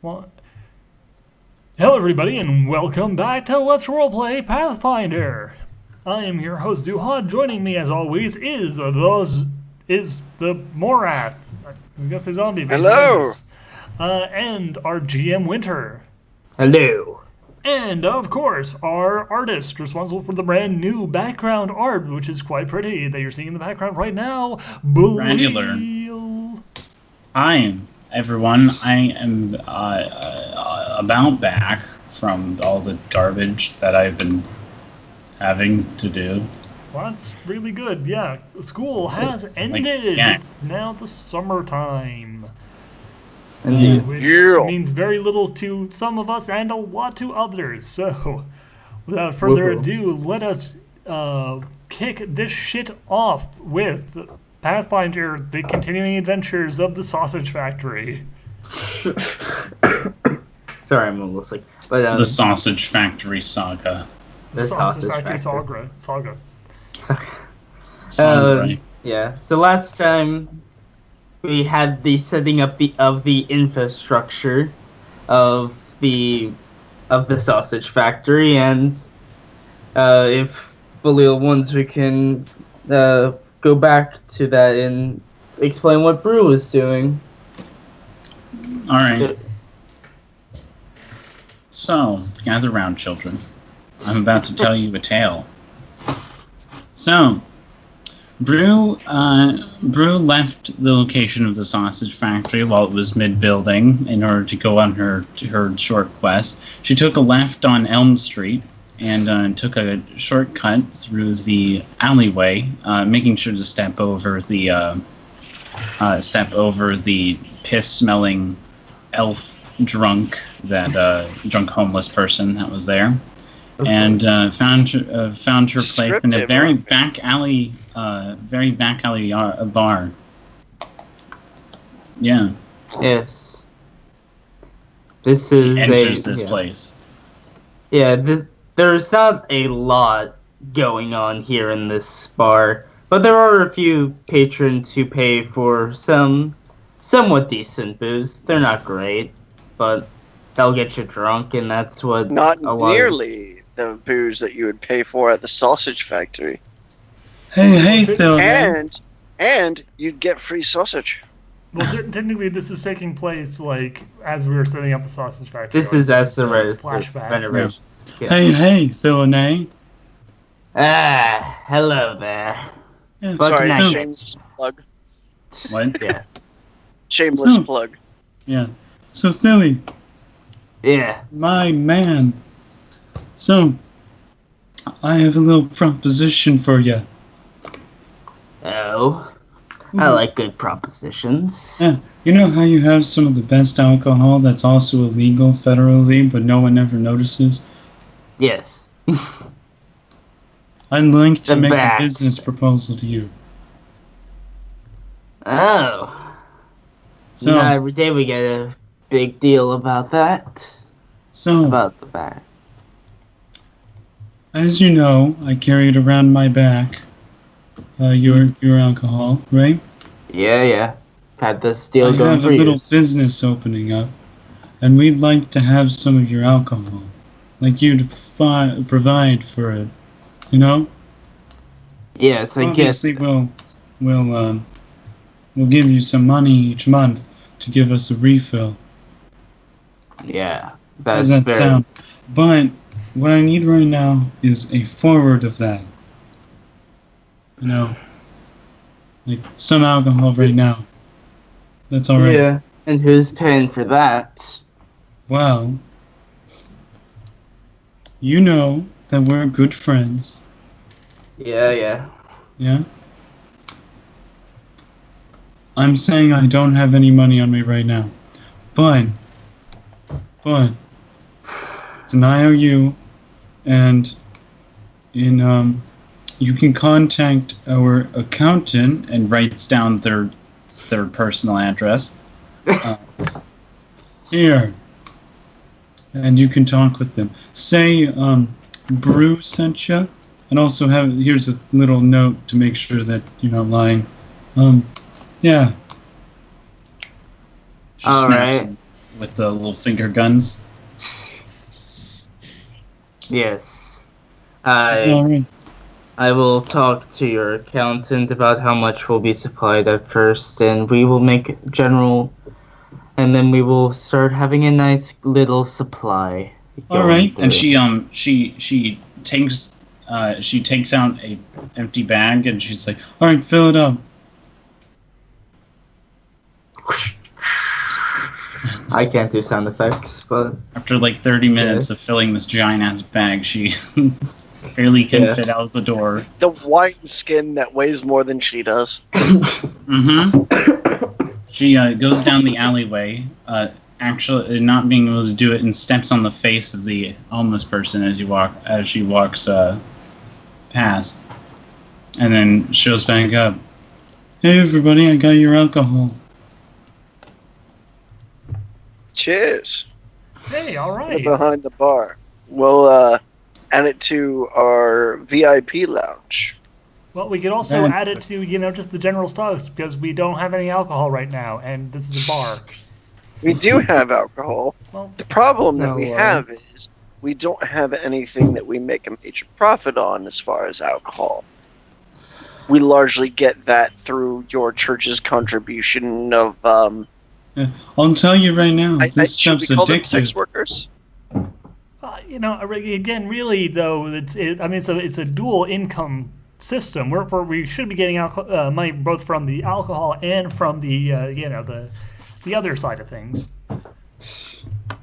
Well, hello, everybody, and welcome back to Let's Roleplay Pathfinder. I am your host, Duhad. Joining me, as always, is the Morath. I guess the zombie. Hello. And our GM Winter. Hello. And, of course, our artist responsible for the brand new background art, which is quite pretty, that you're seeing in the background right now, Granular. Hi, everyone. I am about back from all the garbage that I've been having to do. Well, that's really good. Yeah, school has ended. yeah. It's now the summertime. Indeed. Which Yeah. means very little to some of us and a lot to others. So, without further ado, let us kick this shit off with Pathfinder, the continuing adventures of the Sausage Factory. Sorry, I'm a little sick. But The Sausage Factory Saga. The Sausage Factory Saga. Saga. Yeah. So last time we had the setting up of the infrastructure of the sausage factory, and if Balil wants, we can go back to that and explain what Brew is doing. All right. So, gather round, children. I'm about to tell you a tale. So, Brew left the location of the sausage factory while it was mid-building in order to go on her short quest. She took a left on Elm Street and took a shortcut through the alleyway, making sure to step over the piss-smelling elf drunk homeless person that was there. And found her place in a very back alley bar. Yeah. Yes. This is Enters this place. Yeah. There's not a lot going on here in this bar, but there are a few patrons who pay for some somewhat decent booze. They're not great, but they'll get you drunk, and that's what Not nearly the booze that you would pay for at the sausage factory. Hey, Phil. And you'd get free sausage. Well, technically, this is taking place as we were setting up the Sausage Factory. This is as the flashback. renovations. Yeah. Hey, Phil. Ah, hello there. Yeah, But Sorry, nice. shameless plug. What? Yeah. Shameless plug. Yeah. So, Philly, Yeah. my man. So, I have a little proposition for you. Oh. I like good propositions. Yeah. You know how you have some of the best alcohol that's also illegal federally, but no one ever notices? Yes. I'd like to The make best. a business proposal to you. Oh. So, Not every day we get a big deal about that. About the back. As you know, I carry it around my back. Your alcohol, right? Yeah. Had this deal I going have for a little years. business opening up, and we'd like to have some of your alcohol, like you to provide for it. You know? Yes, I guess. Obviously, we'll give you some money each month to give us a refill. Yeah. How does That's that sound? But what I need right now is a forward of that. You know, like some alcohol right now. That's all right. Yeah. And who's paying for that? Well, you know that we're good friends. Yeah. Yeah? I'm saying I don't have any money on me right now. But it's an IOU, and you can contact our accountant and writes down their personal address. Here. And you can talk with them. Say, Brew sent you, and also here's a little note to make sure that you're not lying. Yeah. She All snaps right. with the little finger guns. Yes. Alright. I will talk to your accountant about how much will be supplied at first, and we will make general, and then we will start having a nice little supply. Alright, going and through. she takes out a empty bag and she's like, alright, fill it up. I can't do sound effects, but After like 30 minutes of filling this giant ass bag, she barely can fit out the door. The wine skin that weighs more than she does. She goes down the alleyway, actually not being able to do it, and steps on the face of the homeless person as she walks past, and then shows back up. Hey everybody, I got your alcohol. Cheers. Hey, all right. Behind the bar. We'll add it to our VIP lounge. Well, we could also add it to, just the general stocks, because we don't have any alcohol right now, and this is a bar. We do have alcohol. Well, the problem that we have is we don't have anything that we make a major profit on as far as alcohol. We largely get that through your church's contribution of I'll tell you right now, this stuff's should we call them addictive. sex workers? Again, really though, it's a dual income system. We should be getting money both from the alcohol and from the the other side of things.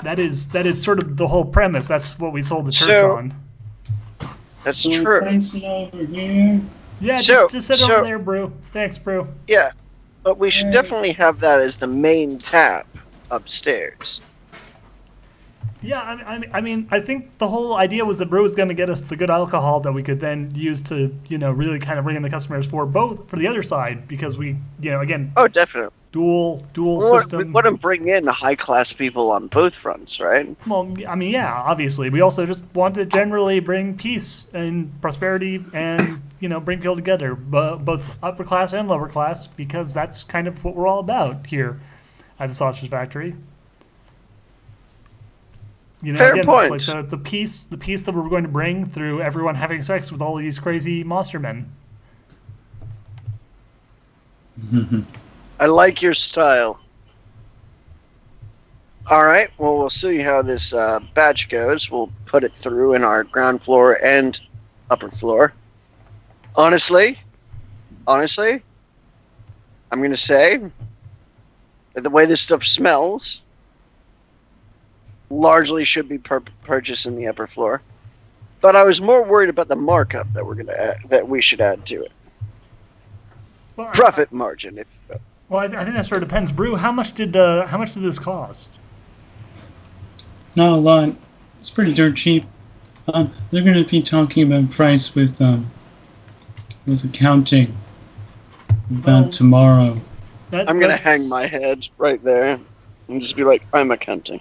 That is sort of the whole premise. That's what we sold the church on. That's true. Place it over here. Yeah, just sit over there, Brew. Thanks, Brew. Yeah, but we should definitely have that as the main tap upstairs. Yeah, I mean, I think the whole idea was that Brew was going to get us the good alcohol that we could then use to, really kind of bring in the customers for the other side, because we, again. Oh, definitely. Dual system. We want to bring in high-class people on both fronts, right? Well, I mean, yeah, obviously. We also just want to generally bring peace and prosperity and, bring people together, both upper class and lower class, because that's kind of what we're all about here at the Sausage Factory. Fair point. It's like the peace that we're going to bring through everyone having sex with all these crazy monster men. I like your style. All right. Well, we'll see how this batch goes. We'll put it through in our ground floor and upper floor. Honestly, I'm going to say that the way this stuff smells largely should be purchased in the upper floor. But I was more worried about the markup that we should add to it. Well, Profit margin, if you will. Well, I think that sort of depends. Brew, how much did this cost? Not a lot. It's pretty dirt cheap. They're going to be talking about price with accounting about tomorrow. I'm going to hang my head right there and just be like, I'm accounting.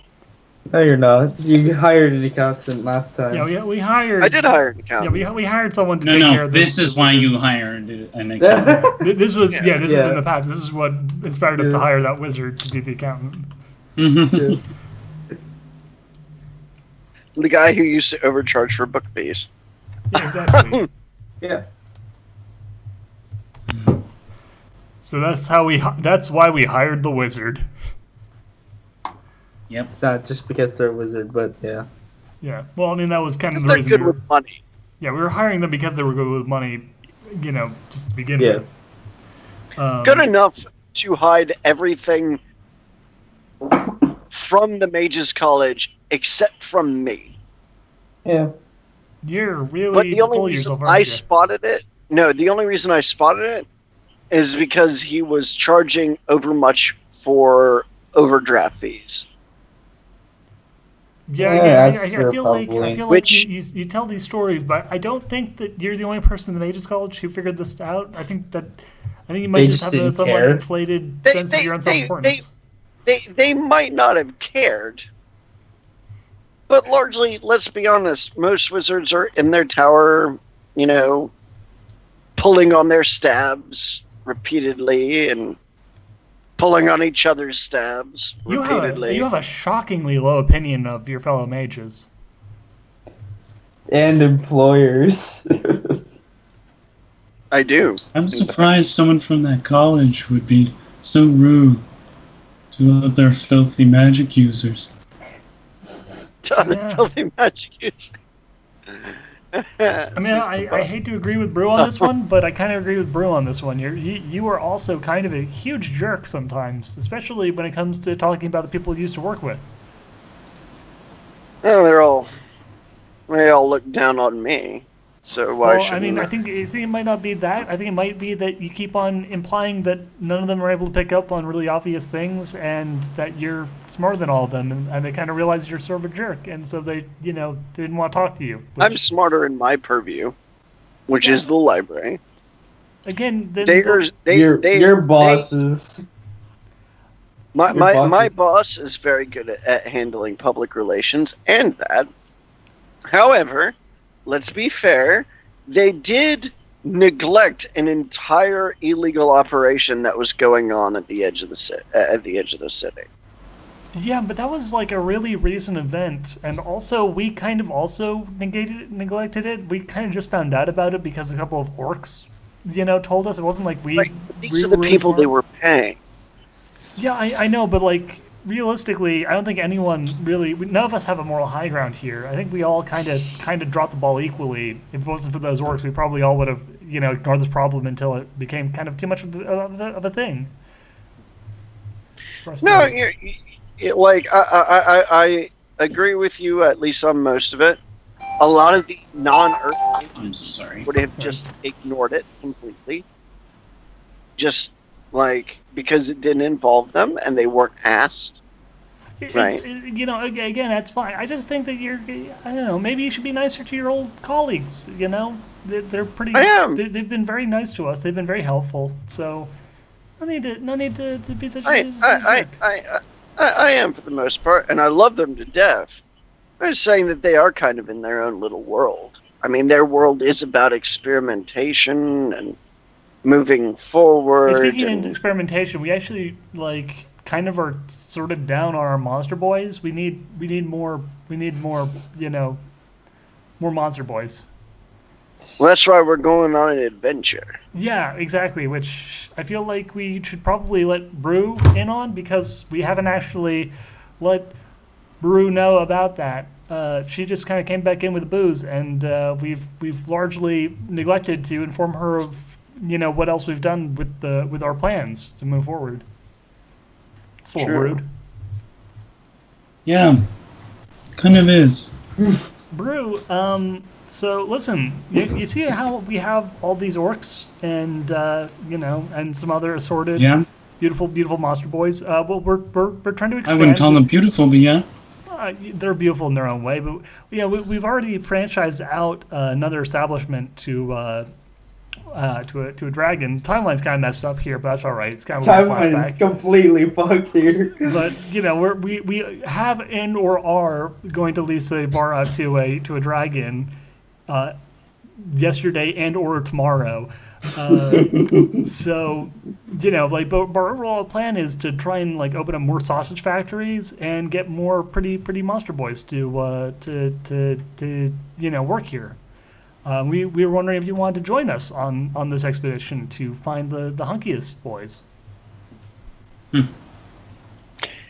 No, you're not. You hired an accountant last time. Yeah, we hired. I did hire an accountant. Yeah, we hired someone to take care of this. This is why you hired an accountant. This is in the past. This is what inspired us to hire that wizard to be the accountant. Yeah. The guy who used to overcharge for book fees. Yeah, exactly. Yeah. So that's why we hired the wizard. Yep. It's not just because they're a wizard, but yeah. Yeah. Well, I mean, that was kind of the They're reason. good with money. Yeah, we were hiring them because they were good with money, just to begin with. Good enough to hide everything from the Mages College except from me. Yeah. You're really. But the only full of reason yourself, aren't I you? spotted it, the only reason I spotted it is because he was charging overmuch for overdraft fees. Yeah, that's I true, feel like Which- you tell these stories, but I don't think that you're the only person in the Mages College who figured this out. I think you might They just just have a didn't somewhat care. inflated sense of your own self-importance. They might not have cared. But largely, let's be honest, most wizards are in their tower, pulling on their stabs repeatedly and pulling on each other's stabs repeatedly. You have a shockingly low opinion of your fellow mages. And employers. I do. I'm surprised someone from that college would be so rude to other filthy magic users. To other filthy magic users. I mean, I hate to agree with Brew on this one, but I kind of agree with Brew on this one. You are also kind of a huge jerk sometimes, especially when it comes to talking about the people you used to work with. Well, they all look down on me. So why shouldn't I mean, I think it might not be that. I think it might be that you keep on implying that none of them are able to pick up on really obvious things, and that you're smarter than all of them, and they kind of realize you're sort of a jerk, and so they didn't want to talk to you. I'm smarter in my purview, which is the library. Again, your bosses. My boss is very good at handling public relations, and that. However, let's be fair, they did neglect an entire illegal operation that was going on at the edge of the city. Yeah, but that was like a really recent event, and also we kind of also neglected it. We kind of just found out about it because a couple of orcs, told us. It wasn't like we. These are the people they were paying. Yeah, I know, but like realistically, I don't think anyone really. None of us have a moral high ground here. I think we all kind of dropped the ball equally. If it wasn't for those orcs, we probably all would have ignored this problem until it became kind of too much of a thing. No, I agree with you at least on most of it. A lot of the non-Earth would have just ignored it completely. Just because it didn't involve them and they weren't asked. Right. Again, that's fine. I just think that I don't know, maybe you should be nicer to your old colleagues, They're pretty. I am. They've been very nice to us. They've been very helpful. So, no need to be such a jerk. I am for the most part, and I love them to death. I was saying that they are kind of in their own little world. I mean, their world is about experimentation and moving forward. Speaking of experimentation, we actually kind of are sorted down on our monster boys. We need more. More monster boys. Well, that's why we're going on an adventure. Yeah, exactly. Which I feel like we should probably let Brew in on, because we haven't actually let Brew know about that. She just kind of came back in with the booze, and we've largely neglected to inform her of what else we've done with our plans to move forward. It's a little rude. Yeah, kind of is. Brew, so listen, you see how we have all these orcs and and some other assorted beautiful monster boys. Well, we're trying to expand. I wouldn't call them beautiful, but yeah. They're beautiful in their own way, but we've already franchised out another establishment to a dragon. Timeline's kind of messed up here, but that's all right. It's kind of timeline is completely fucked here. But we have and or are going to lease a bar out to a dragon yesterday and or tomorrow. So but our overall plan is to try and open up more sausage factories and get more pretty monster boys to work here. We were wondering if you wanted to join us on this expedition to find the hunkiest boys. And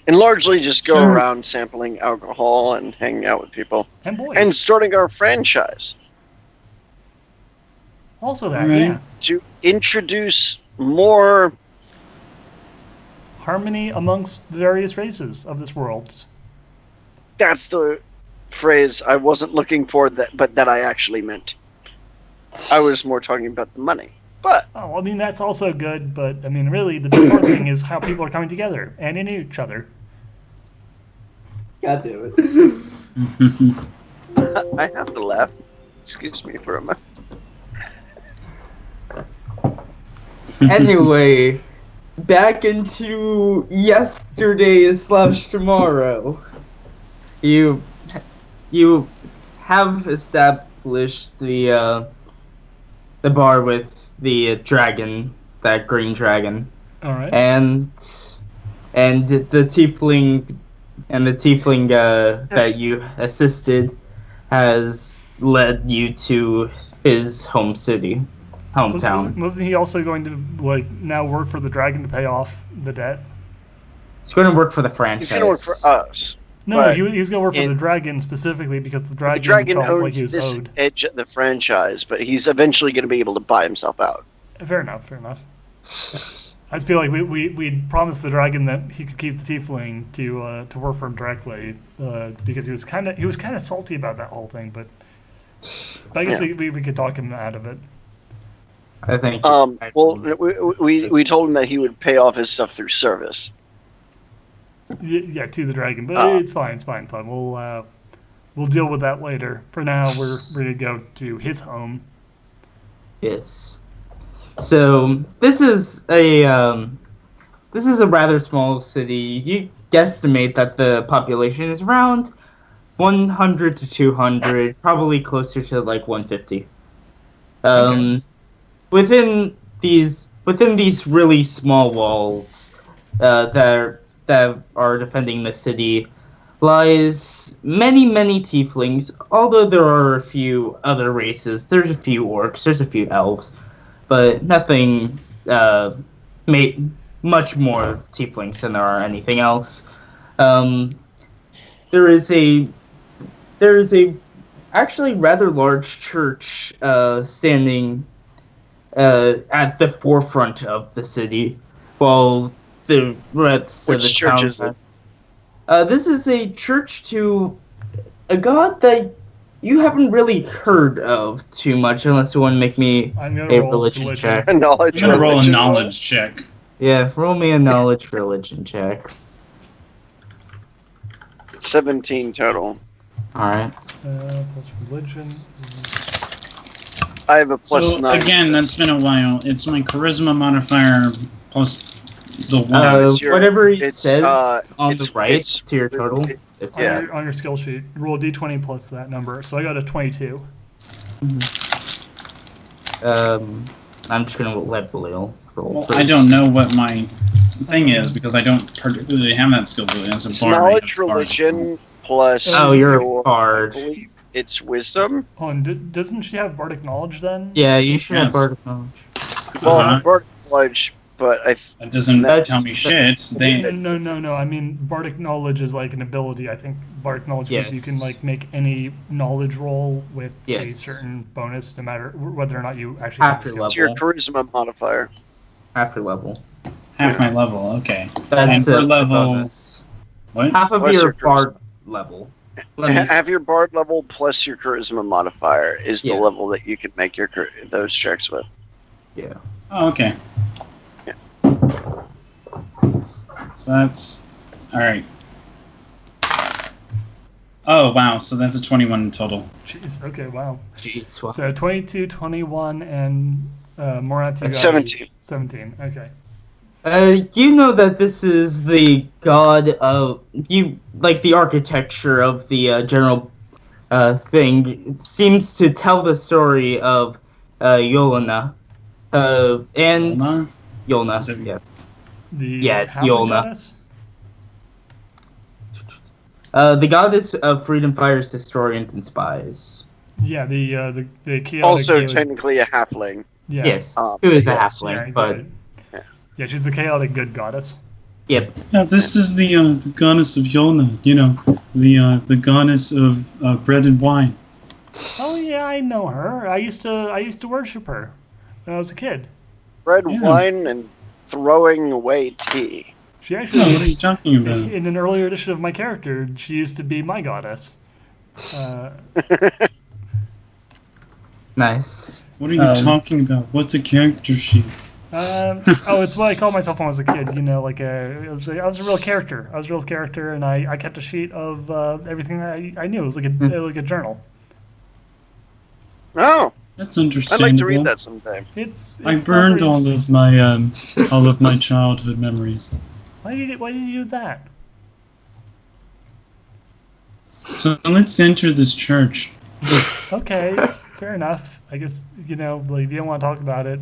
largely just go around sampling alcohol and hanging out with people. And boys. And starting our franchise. Also that, yeah. To introduce more harmony amongst the various races of this world. That's the phrase I wasn't looking for, but that I actually meant. I was more talking about the money. But I mean, that's also good, but I mean, really, the important thing is how people are coming together and in each other. God damn it. I have to laugh. Excuse me for a moment. Anyway, back into yesterday/tomorrow. You have established the bar with the dragon, that green dragon. All right. And and the tiefling that you assisted has led you to his hometown. Wasn't he also going to like now work for the dragon to pay off the debt? He's going to work for the franchise. He's gonna work for us. No, But he was going to work for the in- dragon specificically because the dragon, The dragon felt like owns he was this owed. edge of the franchise, but he's eventually going to be able to buy himself out. Fair enough. I just feel like we promised the dragon that he could keep the tiefling to work for him directly because he was kind of salty about that whole thing. But I guess Yeah. we could talk him out of it. I think. Well, we told him that he would pay off his stuff through service. Yeah, to the dragon, but it's fine. We'll deal with that later. For now, we're ready to go to his home. Yes. So this is a rather small city. You guesstimate that the population is around 100 to 200, probably closer to like 150. Okay. Within these really small walls that are defending the city lies many tieflings. Although there are a few other races, there's a few orcs, there's a few elves, but nothing made much more tieflings than there are anything else. There is a actually rather large church standing at the forefront of the city, while the rest of the Which church town. is it? This is a church to a god that you haven't really heard of too much, unless you want to make me I'm gonna a roll religion check. A knowledge. I'm gonna roll a religion knowledge check. Yeah, roll me a knowledge religion check. 17 total. Alright. Plus religion. I have a plus So 9. again, that's been a while. It's my charisma modifier plus the one. it's your- Whatever it it's, says on the it's- right it's- to your total, it- it's Yeah. On your skill sheet, roll a d20 plus that number. So I got a 22. I'm just gonna let Balil roll. Well, first. I don't know what my thing is because I don't particularly have that skill as a It's bard. I knowledge, have bard. religion, plus. Oh, you're a your- I bard. believe it's wisdom. Oh, and doesn't she have bardic knowledge then? Yeah, you should have Yes. bardic knowledge. Well, Uh-huh. bardic knowledge, but That doesn't That's- tell me shit. They No. I mean, bardic knowledge is like an ability. I think bardic knowledge means you Yes. can like make any knowledge roll with a Yes. certain bonus, no matter whether or not you actually have After the skill. it's your charisma modifier. After level. half my level. Okay. That's And per a level. bonus. What? Half of What's your your charisma? bard level. Let me, Have your bard level plus your charisma modifier is the Yeah. level that you can make your those checks with. yeah. Oh, okay. Yeah. So that's all right. Oh wow! So that's a 21 in total. Jeez. Okay. Wow. Jeez. Well, So 22, 21, and Morat, you That's got 17. 17. Okay. you know that this is the god of you, like the architecture of the general thing. It seems to tell the story of Yolana, and Yolana? Yolna. Is it- Yeah. The it's halfling Yolna. goddess? The goddess of freedom, fires, historians, and spies. Yeah. The chaotic. Also, Gaelic- technically a halfling. Yeah. Yes, Um, who is a yes, halfling, Yeah, but good. Yeah, she's the chaotic good goddess. yep. Yeah, this is the goddess of Yolna. You know, the goddess of bread and wine. Oh yeah, I know her. I used to worship her when I was a kid. Red Yeah. wine and throwing away tea. She No, what are you actually, talking about? in an earlier edition of my character, she used to be my goddess. Nice. What are you talking about? What's a character sheet? It's what I called myself when I was a kid. You know, like I was a real character. I was a real character, and I kept a sheet of everything I knew. It was like a journal. Oh, That's I'd understandable. like to read that someday. It's I not burned very all interesting. of my childhood memories. Why did you do that? So let's enter this church. Okay, fair enough. I guess like if you don't want to talk about it,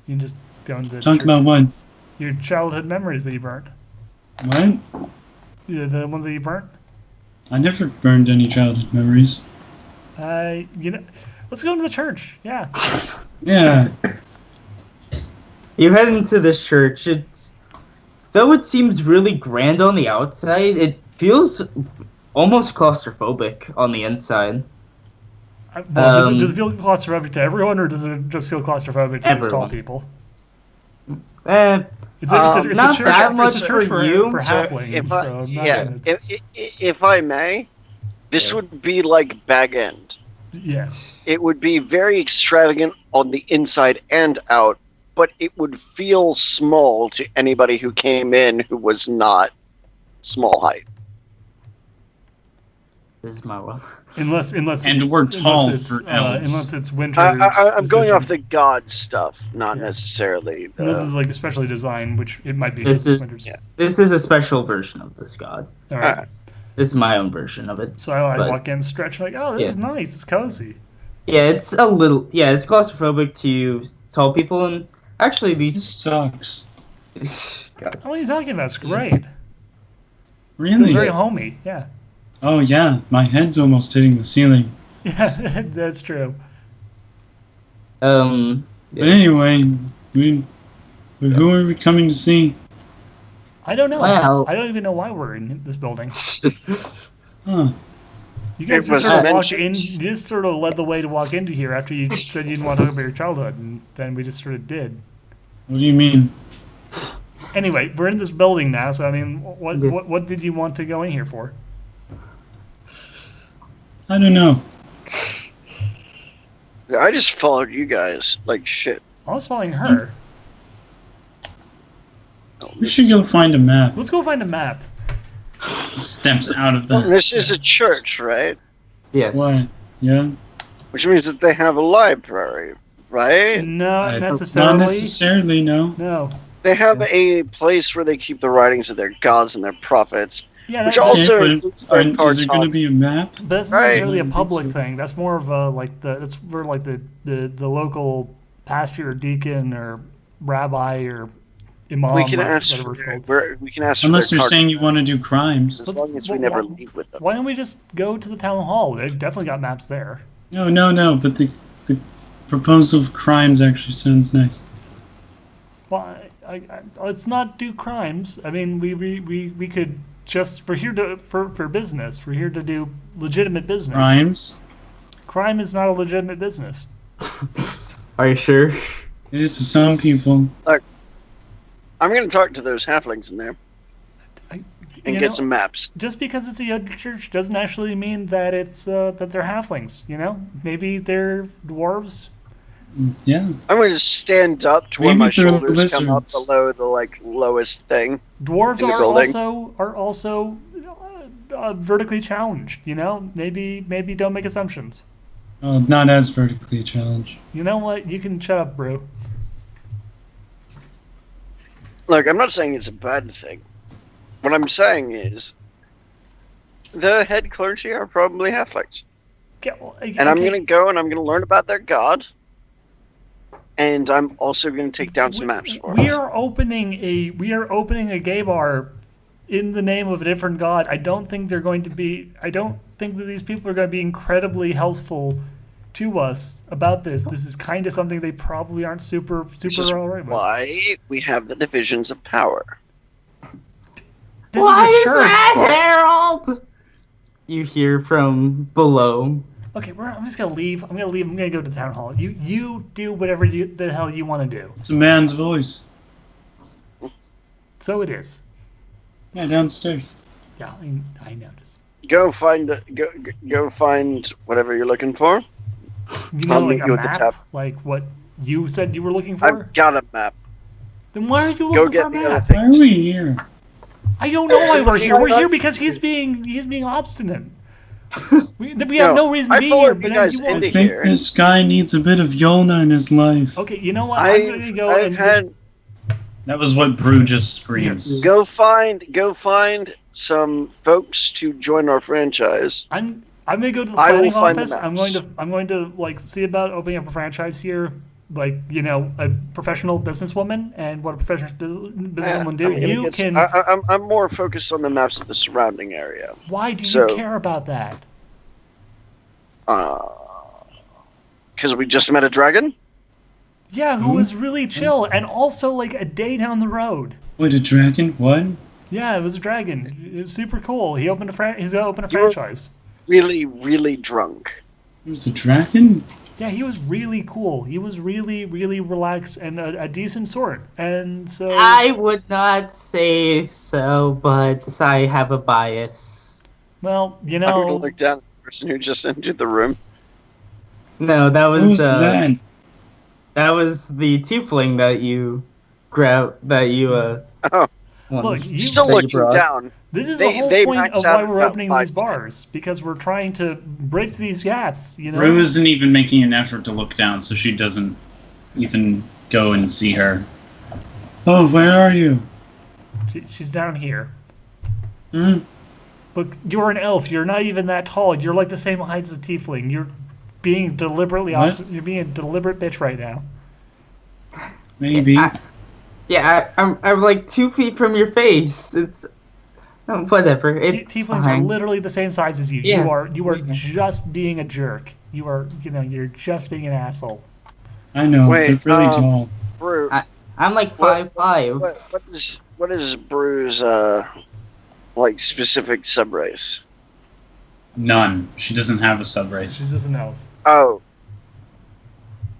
you can just go into Talk about what? your childhood memories that you burnt. What? Yeah, the ones that you burnt? I never burned any childhood memories. Let's go to the church. Yeah. Yeah. You head into this church. Though it seems really grand on the outside, it feels almost claustrophobic on the inside. Does it feel claustrophobic to everyone, or does it just feel claustrophobic to these tall Everyone. people? It's Not not that much for for you. For So halflings, if I, so I'm not yeah, gonna- if I may, this would be like Bag End. yeah. It would be very extravagant on the inside and out, but it would feel small to anybody who came in who was not small height. This is my one. Unless And it's, we're tall unless it's, for elves. unless it's winter. I'm going off decision. the god stuff, not Yeah. necessarily. And this is like especially designed, which it might be. This is- winters. yeah. This is a special version of this god. All right. Alright. This is my own version of it. So I But- walk in, stretch, like, oh, this is nice. It's cozy. Yeah, it's a little. Yeah, it's claustrophobic to tall people, and actually This these. sucks. God. What are you talking about? It's great. It's Really? very homey. Yeah. Oh yeah, my head's almost hitting the ceiling. Yeah, that's true. Yeah. But anyway, who are we coming to see? I don't know. Well- I don't even know why we're in this building. Huh. You guys It was just sort of walked mentioned- in. You just sort of led the way to walk into here after you said you didn't want to talk about your childhood, and then we just sort of did. What do you mean? Anyway, we're in this building now, so I mean, what Yeah. what did you want to go in here for? I don't know. I just followed you guys like shit. I was following her. We should go find a map. Let's go find a map. Steps out of the. This is a church, right? Yes. What? Yeah. Which means that they have a library, right? Not Not necessarily. necessarily, no. No. They have a place where they keep the writings of their gods and their prophets. Yeah, Which that's, also but includes their is there going to be a map? but that's not Right. really a I don't think public so. thing. That's more of a that's for like the local pastor or deacon or rabbi or imam. We can or ask. whatever it's called. We can ask. Unless for you're their saying you want to do crimes. as long as we Well, never why- leave with them. Why don't we just go to the town hall? They definitely got maps there. No. But the proposal of crimes actually sounds nice. Well, let's not do crimes. I mean, we could just we're here for business. We're here to do legitimate business. Crimes? Crime is not a legitimate business. Are you sure? It is to some people. I'm going to talk to those halflings in there and You get know, some maps. Just because it's a yoga church doesn't actually mean that it's that they're halflings. You know, maybe they're dwarves. Yeah. I'm going to stand up to where Maybe my they're shoulders come up lizards. below the lowest thing. Dwarves In the are building. also vertically challenged. You know, maybe don't make assumptions. Oh, not as vertically challenged. You know what? You can shut up, bro. Look, I'm not saying it's a bad thing. What I'm saying is the head clergy are probably halflings. And I'm going to go and I'm going to learn about their god. And I'm also going to take down some maps for We us. are opening a gay bar in the name of a different god. I don't think that these people are going to be incredibly helpful to us about this. This is kind of something they probably aren't super This is all right with. why we have the divisions of power. This Why is a is church. that, Harold? You hear from below. Okay, I'm just gonna leave. I'm gonna go to the town hall. You do whatever the hell you want to do. It's a man's voice. So it is. Yeah, downstairs. Yeah, I noticed. Go find whatever you're looking for. You know, I'll like meet a you at the map, top. like what you said you were looking for. I've got a map. Then why are you Go looking get for a the other map? thing. Why are we here? I don't know why we're Somebody here. We're hold here on. because he's being obstinate. We have no reason to I be here. followed But you now guys you won't. into I think here. this guy needs a bit of Yona in his life. Okay, you know what? I'm gonna go I've and had That was what Brew just screams. go find some folks to join our franchise. I'm gonna go to the I will planning find the office. maps. I'm going to like see about opening up a franchise here. like a professional businesswoman and what a professional businesswoman do. You can. I'm more focused on the maps of the surrounding area. Why do you care about that? Because we just met a dragon. Yeah, who was really chill and also like a day down the road. Wait, a dragon? What? Yeah, it was a dragon. It was super cool. He's gonna open a franchise. Really, really drunk. It was a dragon? Yeah, he was really cool. He was really, really relaxed and a decent sort. And so I would not say so, but I have a bias. well, I'm gonna look down at the person who just entered the room. No, that was Who's that? That was the tiefling that you grabbed. Oh, look, still looking down. This is They- the whole they point max of why out we're about opening 5 these bars, because we're trying to bridge these gaps, Rue isn't even making an effort to look down, so she doesn't even go and see her. Oh, where are you? She's down here. Hmm? Look, you're an elf. You're not even that tall. You're like the same height as a tiefling. You're being deliberately What? You're being a deliberate bitch right now. Maybe. I'm like 2 feet from your face. It's whatever. It's Tieflings fine. are literally the same size as you. Yeah. You are Yeah. just being a jerk. You are, you're just being an asshole. I know, Wait, they're really tall. Brew. I'm like What- 5'5". What is Brew's like specific subrace? None. She doesn't have a subrace. She's just an elf. Oh.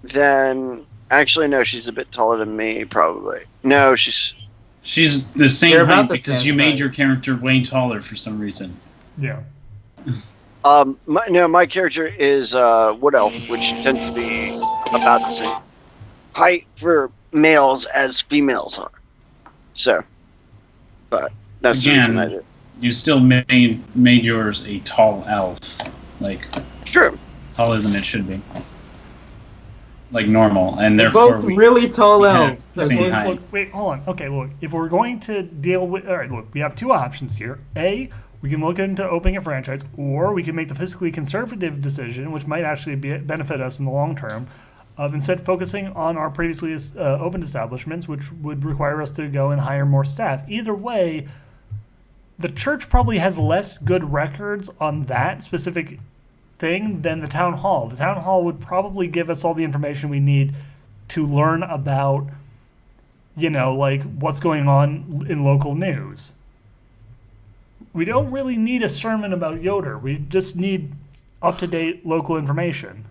Then actually no, she's a bit taller than me probably. No, she's She's the same They're about height the because same you made size. your character way taller for some reason. Yeah. my character is wood elf, which tends to be about the same height for males as females are. So, but that's the reason I Again, did. you still made yours a tall elf. Like, True. taller than it should be. Like normal, and They're therefore both we really tall have elves. the same Okay? height. Look, wait, hold on. Okay, look, if we're going to deal with... All right, look, we have 2 options here. A, we can look into opening a franchise, or we can make the fiscally conservative decision, which might actually benefit us in the long term, of instead focusing on our previously opened establishments, which would require us to go and hire more staff. Either way, the church probably has less good records on that specific thing than the town hall. The town hall would probably give us all the information we need to learn about, like what's going on in local news. We don't really need a sermon about Yoder. We just need up-to-date local information.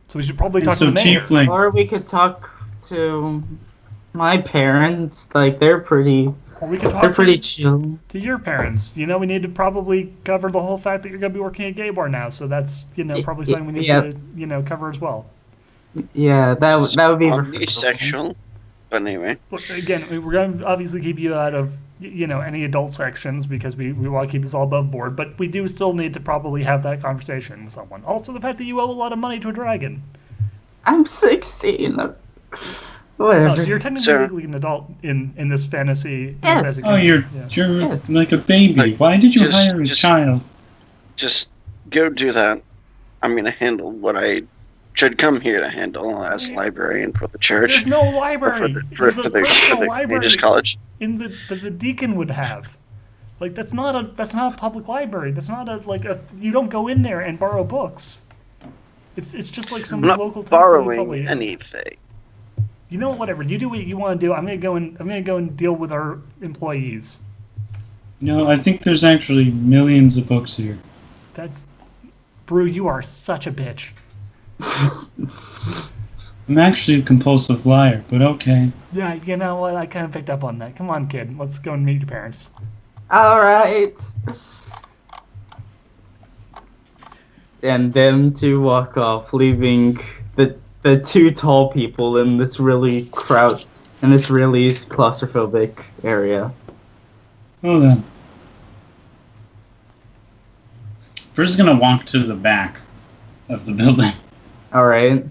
So we should probably talk to the mayor. Tiefling. Or we could talk to my parents. Like they're pretty Or we could they're talk pretty chill. to your parents. We need to probably cover the whole fact that you're going to be working at Gay Bar now. So that's, probably something we need to, cover as well. Yeah, that would be preferable. Omnisexual. But anyway. Look, again, we're going to obviously keep you out of, any adult sections because we want to keep this all above board. But we do still need to probably have that conversation with someone. Also, the fact that you owe a lot of money to a dragon. I'm 16. Whatever. Oh, so you're technically Sir. legally an adult in this fantasy. Yes. Fantasy Oh, you're Yes. like a baby. Like, Why did you just- hire a just- child? Just go do that. I'm gonna handle what I should come here to handle as librarian for the church. There's no Or library. for the There's a personal Mages library College. in the deacon would have. Like that's not a public library. That's not you don't go in there and borrow books. It's just like some I'm not local text that we borrowing probably. anything. Whatever. You do what you want to do. I'm gonna go and deal with our employees. No, I think there's actually millions of books here. That's Brew, you are such a bitch. I'm actually a compulsive liar, but okay. Yeah, you know what? I kind of picked up on that. Come on, kid. Let's go and meet your parents. All right. And them to walk off, leaving the 2 tall people in this really claustrophobic area. Hold on. We're gonna walk to the back of the building. All right.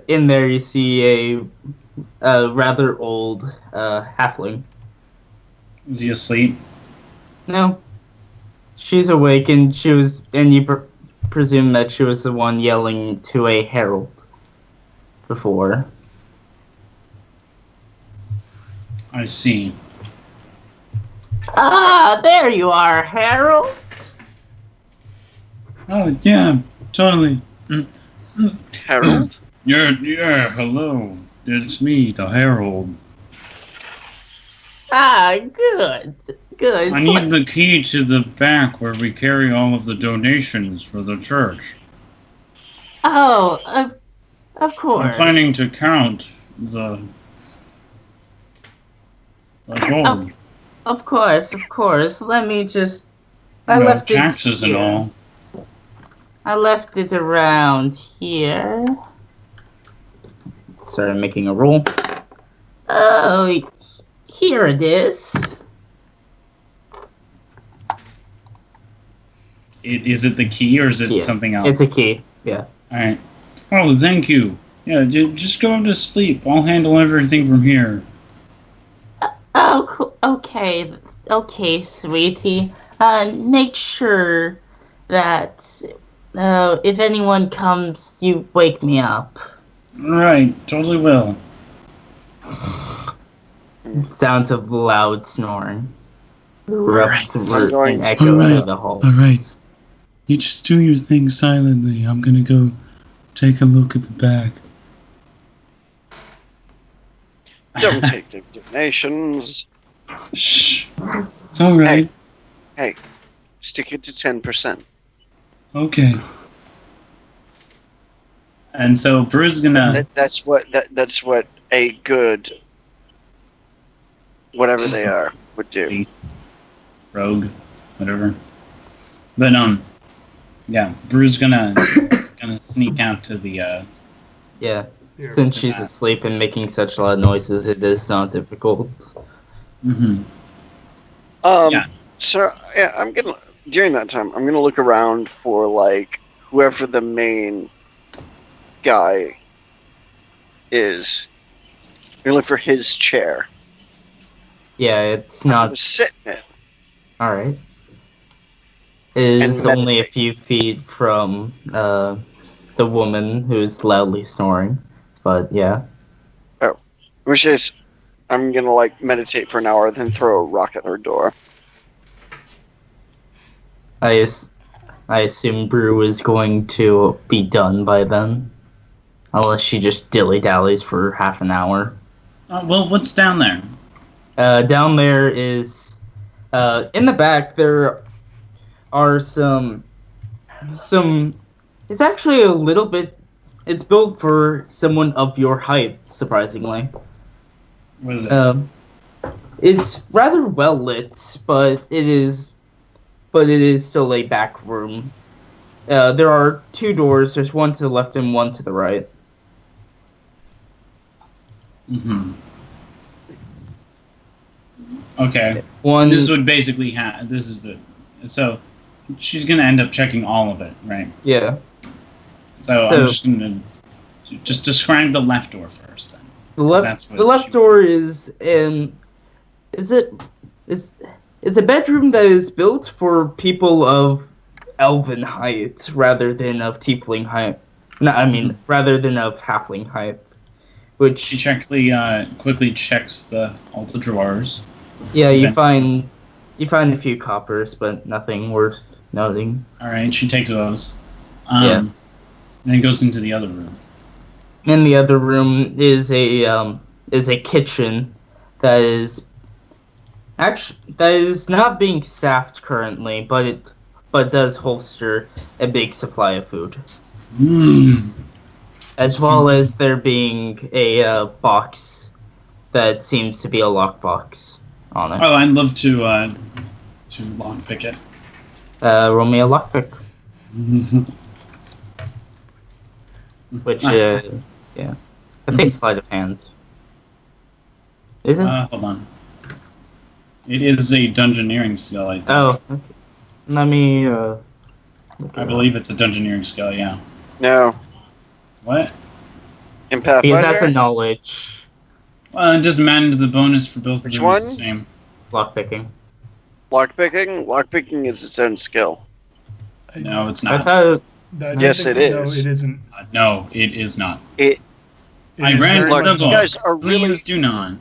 In there you see a rather old halfling. Is he asleep? No, she's awake, and presume that she was the one yelling to a herald before. I see. Ah, there you are, Harold. Oh, yeah, totally. Harold? Yeah, hello. It's me, the Herald. Ah, good. I need the key to the back where we carry all of the donations for the church. Oh, of course. I'm planning to count the gold. Of course. Let me just... Taxes and all. I left it around here. Started making a roll. Oh, here it is. Is it the key or is it something else? It's a key, yeah. Alright. Oh, thank you. Yeah, just go to sleep. I'll handle everything from here. Oh, okay, sweetie. Make sure that if anyone comes, you wake me up. Right, totally will. Sounds of loud snoring. Right. And echo out of the hall. Alright. You just do your thing silently. I'm gonna go take a look at the back. Don't take the donations. Shh. It's alright. Hey, stick it to 10%. Okay. And so Brew's gonna... That's what a good, whatever they are, would do. Rogue, whatever. But yeah, Brew's gonna sneak out to the Yeah. Since she's asleep and making such loud noises, it is not difficult. Mm-hmm. Yeah. So yeah, during that time I'm gonna look around for like whoever the main guy is. I'm gonna look for his chair. Yeah, it's I not. was sitting in it. All right. It is And only a meditate. few feet from the woman who's loudly snoring, but yeah. Which is, I'm gonna like meditate for an hour, then throw a rock at her door. I assume Brew is going to be done by then, unless she just dilly-dallies for half an hour. well, what's down there? Down there is, in the back there are some. It's actually a little bit. It's built for someone of your height, surprisingly. What is it? It's rather well lit, but it is still a back room. There are two doors. There's one to the left and one to the right. Mm-hmm. Okay. One. This would basically this is the so she's gonna end up checking all of it, right? Yeah. So I'm just gonna describe the left door first then. The left door is it's a bedroom that is built for people of elven height rather than of tiefling height. No, I mean rather than of halfling height. Which she quickly checks all the drawers. Yeah, you find a few coppers, but nothing worth noting. All right, she takes those. Yeah. Then goes into the other room. In the other room is a kitchen that is not being staffed currently, but does holster a big supply of food. As well as there being a box that seems to be a lockbox on it. Oh, I'd love to lockpick it. Roll me a lockpick. Which, yeah. I think sleight of hand. Is it? Hold on. It is a dungeoneering skill, I think. Oh, okay. Let me, I believe it's a dungeoneering skill, yeah. No. What? In Pathfinder? Because that's a knowledge. Well, it doesn't matter. The bonus for both of Which them one? is the same. Lockpicking. Lockpicking? Lockpicking is its own skill. No, it's I not. thought Yes, it is. No, it isn't. No, it is not. It I is read very the much book. you guys are Please really do not.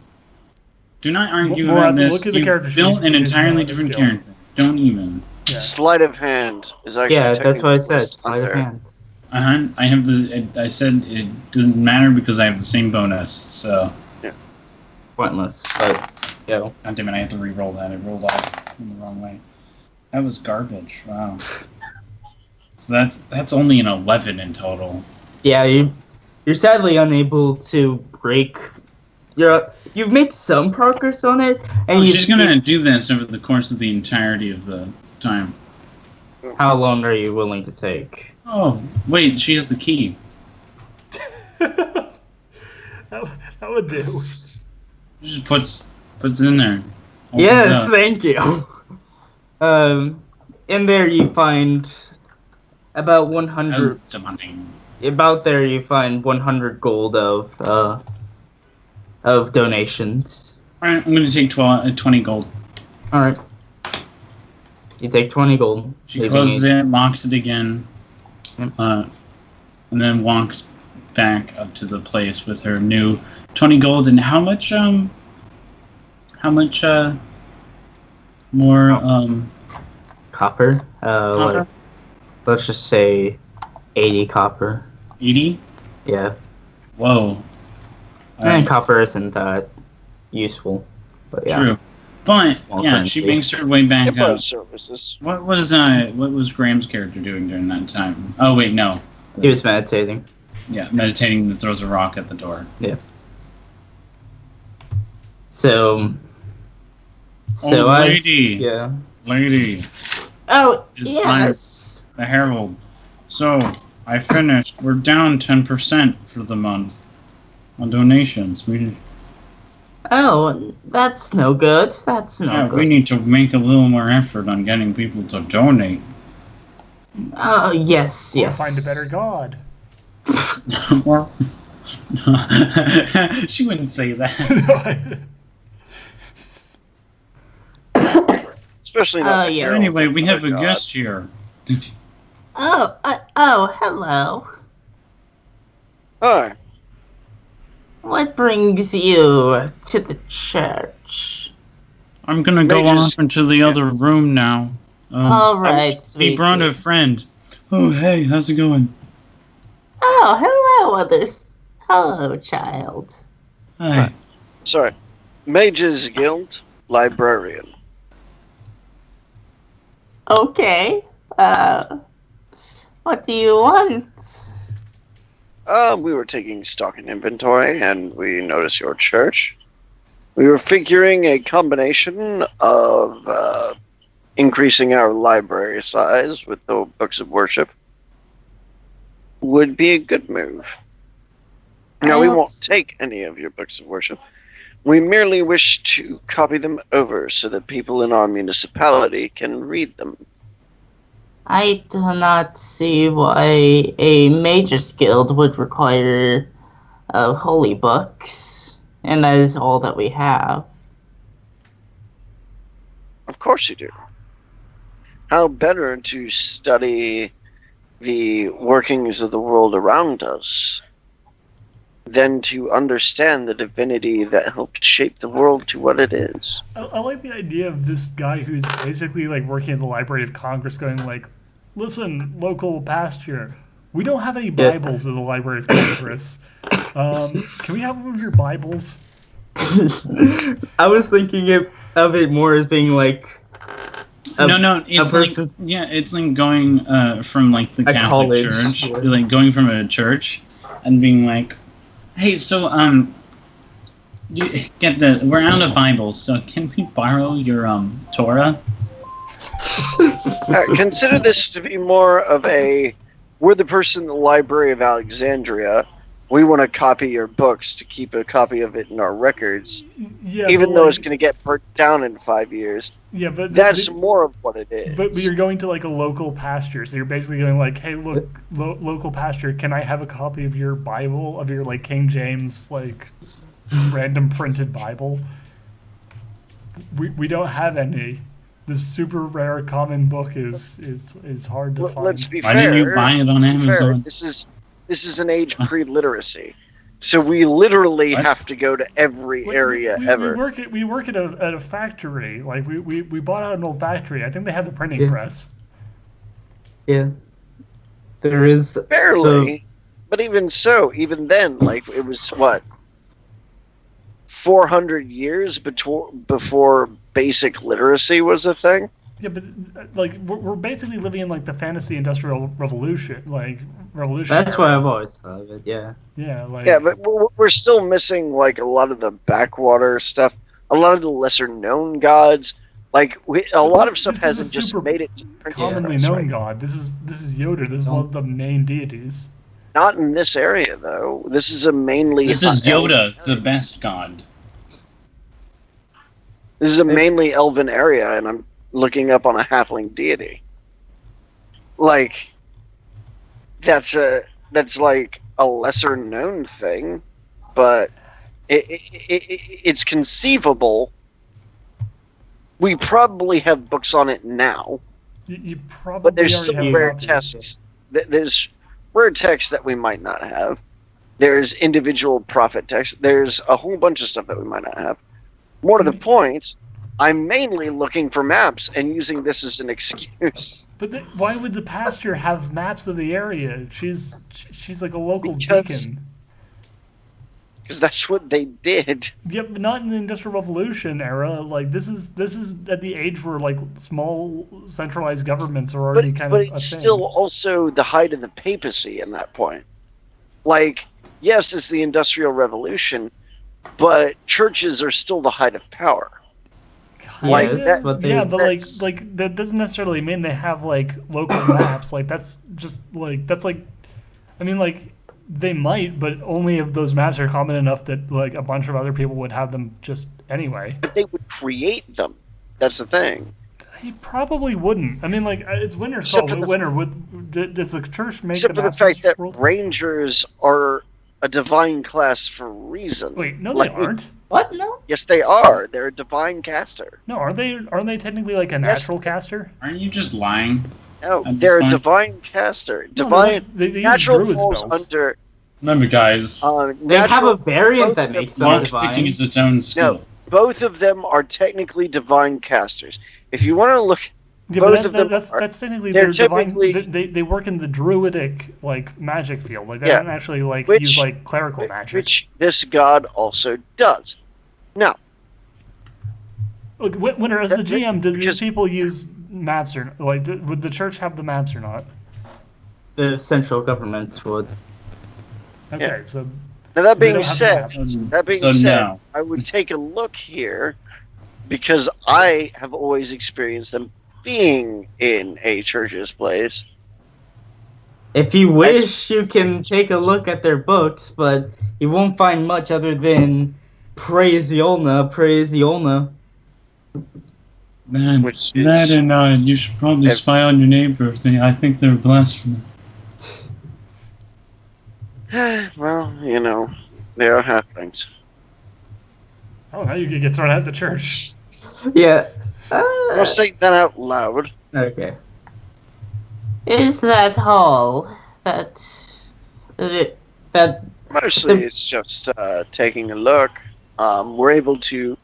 Do not argue More about at the this. look of the You character built sheet, an it is entirely not a different skill. character. Don't even. Yeah. sleight of hand is actually Yeah, that's what I technically said. Sleight of under. hand. I have the. I said it doesn't matter because I have the same bonus. So. Pointless. But yo. God damn it! I have to re-roll that. It rolled off in the wrong way. That was garbage. Wow. So that's only an 11 in total. Yeah, you're sadly unable to break. You've made some progress on it, and She's gonna do this over the course of the entirety of the time. How long are you willing to take? Oh wait, she has the key. that would do. She just puts it in there. Opens it Yes, up. thank you. In there you find about 100. Oh, something. About there you find 100 gold of donations. All right, I'm gonna take 20 gold. All right. You take 20 gold. She closes it, locks it again, Yep. and then walks back up to the place with her new 20 gold. And how much more Copper. copper? Like, let's just say 80 copper. 80? Yeah. Whoa. And copper isn't that useful, but yeah. True. But Small yeah, currency. she makes her way back Hippo up. services. What was Graham's character doing during that time? Oh wait, no. He was meditating. Yeah, meditating and throws a rock at the door. So Old lady. Yeah. Lady, Oh, Just yes. the Herald. So I finished. We're down 10% for the month on donations. Oh, that's no good. That's no We good. need to make a little more effort on getting people to donate. Oh, yes, Or yes. find a better god. Or she wouldn't say that. Especially not. yeah. Anyway, we have a God. guest here. Oh, hello. Hi. What brings you to the church? I'm gonna go Mages- off into the other room now. All right, He sweetie. brought a friend. Oh, hey, how's it going? Oh, hello, others. Hello, child. Hi. Sorry. Mages Guild Librarian. Okay. What do you want? We were taking stock and inventory, and we noticed your church. We were figuring a combination of increasing our library size with the books of worship would be a good move. Now, we won't take any of your books of worship. We merely wish to copy them over so that people in our municipality can read them. I do not see why a mage's guild would require holy books, and that is all that we have. Of course you do. How better to study the workings of the world around us than to understand the divinity that helped shape the world to what it is. I like the idea of this guy who's basically like working at the Library of Congress going like, listen, local pasture, we don't have any Bibles at the Library of Congress. Can we have one of your Bibles? I was thinking of it more as being like No, it's like person- it's like going from like the A Catholic college, Church, yeah. like going from a church and being like, hey, so you we're out of Bibles, so can we borrow your Torah? Consider this to be more of we're the person in the Library of Alexandria. We want to copy your books to keep a copy of it in our records, Yeah, even but, though like, it's going to get burnt down in 5 years. yeah, but That's more of what it is. But you're going to like a local pasture, so you're basically going like, hey, look, local pasture, can I have a copy of your Bible, of your like King James like random printed Bible? We don't have any. this super rare common book is hard to find. Let's be Why fair. didn't you buy it on to be fair, Amazon? this is an age pre-literacy, so we literally What? have to go to every area ever. We work at a factory. Like we bought out an old factory. I think they had the printing press. Yeah. There is Barely, but even so, even then, like it was what 400 years before basic literacy was a thing. Yeah, but like we're basically living in like the fantasy industrial revolution, revolution. That's what I've always thought of it. Yeah. Yeah, like Yeah, but we're still missing like a lot of the backwater stuff, a lot of the lesser known gods. Like a lot of stuff this is a hasn't just super made it to printing commonly press, known right? god. This is Yoda. This is one of the main deities. Not in this area though. This is a mainly. This is Yoda, the best god. This is a mainly elven area, and I'm looking up on a halfling deity. Like, that's like a lesser known thing, but it's conceivable. We probably have books on it now, You probably but there's already still have rare copies. texts. There's rare texts that we might not have. There's individual prophet texts. There's a whole bunch of stuff that we might not have. More to the point, I'm mainly looking for maps and using this as an excuse. But why would the pastor have maps of the area? She's like a local Because- deacon. Because that's what they did. Yeah, but not in the Industrial Revolution era. Like this is at the age where like small centralized governments are already kind But of. it's a thing. still also the height of the papacy in that point. Like, yes, it's the Industrial Revolution, but churches are still the height of power. Like Kinda, that- but they- yeah, but that's- like that doesn't necessarily mean they have like local maps. Like that's just like I mean like they might, but only if those maps are common enough that like a bunch of other people would have them just anyway. But they would create them. That's the thing. He probably wouldn't. I mean, like it's Winter Except Skull. for the- Winter does the church make Except the for the maps fact that world? Rangers are a divine class for a reason. Wait, no, Like, they aren't. What? No. Yes, they are. They're a divine caster. No, aren't they? Aren't they technically like a Yes. natural caster? Aren't you just lying? No, At this they're a point- divine caster. No, Divine. they use Natural druid falls spells. under. Remember, guys, They have natural- a variant both that of them- makes them lockpicking divine. is its own skill. Both of them are technically divine casters. If you want to look, Yeah, both but of them that's are- technically they're their divine. typically- They work in the druidic like magic field. Like they Yeah, don't actually like which- use like clerical magic. which this god also does. Now, Look, Winter, as the that- GM, do these because- people use maps or like? Would the church have the maps or not? The central governments would. Okay, Yeah. so now that So they being don't have said, maps. that being So said, no. I would take a look here because I have always experienced them being in a church's place. If you wish, you can take a look at their books, but you won't find much other than praise Yolna, praise Yolna. Which is- You should probably Ev- spy on your neighbor. I think they're blasphemous. Well, you know, there are happenings. oh, now you could get thrown out of the church. Yeah. I'll say that out loud. Okay. Is that all? That Mostly it's just taking a look. We're able to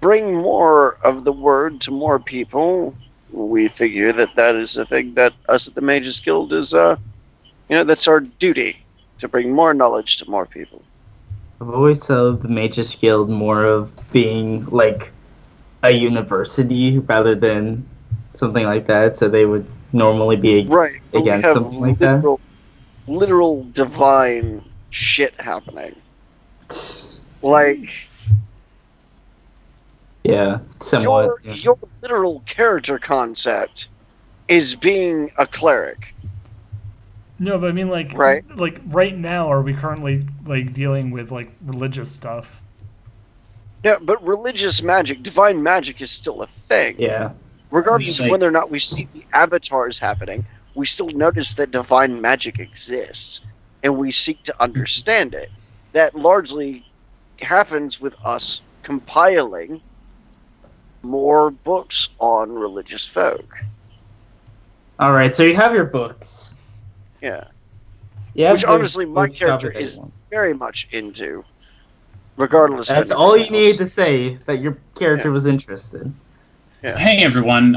bring more of the word to more people. We figure that is the thing that us at the Mages Guild is, that's our duty, to bring more knowledge to more people. I've always thought the Mages Guild more of being like a university rather than something like that. So they would normally be Right. but we against have something like that. literal divine shit happening. Like, Yeah, somewhat. your literal character concept is being a cleric. No, but I mean like Right. like right now, are we currently like dealing with like religious stuff? Yeah, but religious magic, divine magic is still a thing. Yeah. Regardless of Like- whether or not we see the avatars happening, we still notice that divine magic exists, and we seek to understand it. That largely happens with us compiling more books on religious folk. All right, so you have your books. Yeah. Yeah. Which honestly, my character is very much into, regardless. That's of all you anything needed to else. say, that your character was interested. Yeah. Hey everyone,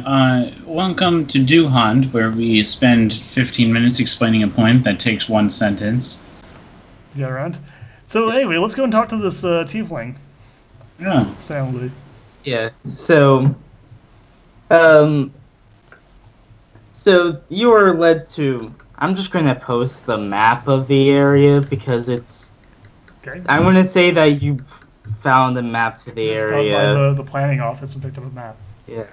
welcome to Duhad, where we spend 15 minutes explaining a point that takes one sentence. Get around. So anyway, let's go and talk to this tiefling. Yeah. His family. Yeah. So you are led to. I'm just gonna post the map of the area because it's. Okay. I'm gonna say that you found a map to the Just area. stopped by the planning office and picked up a map. Yeah.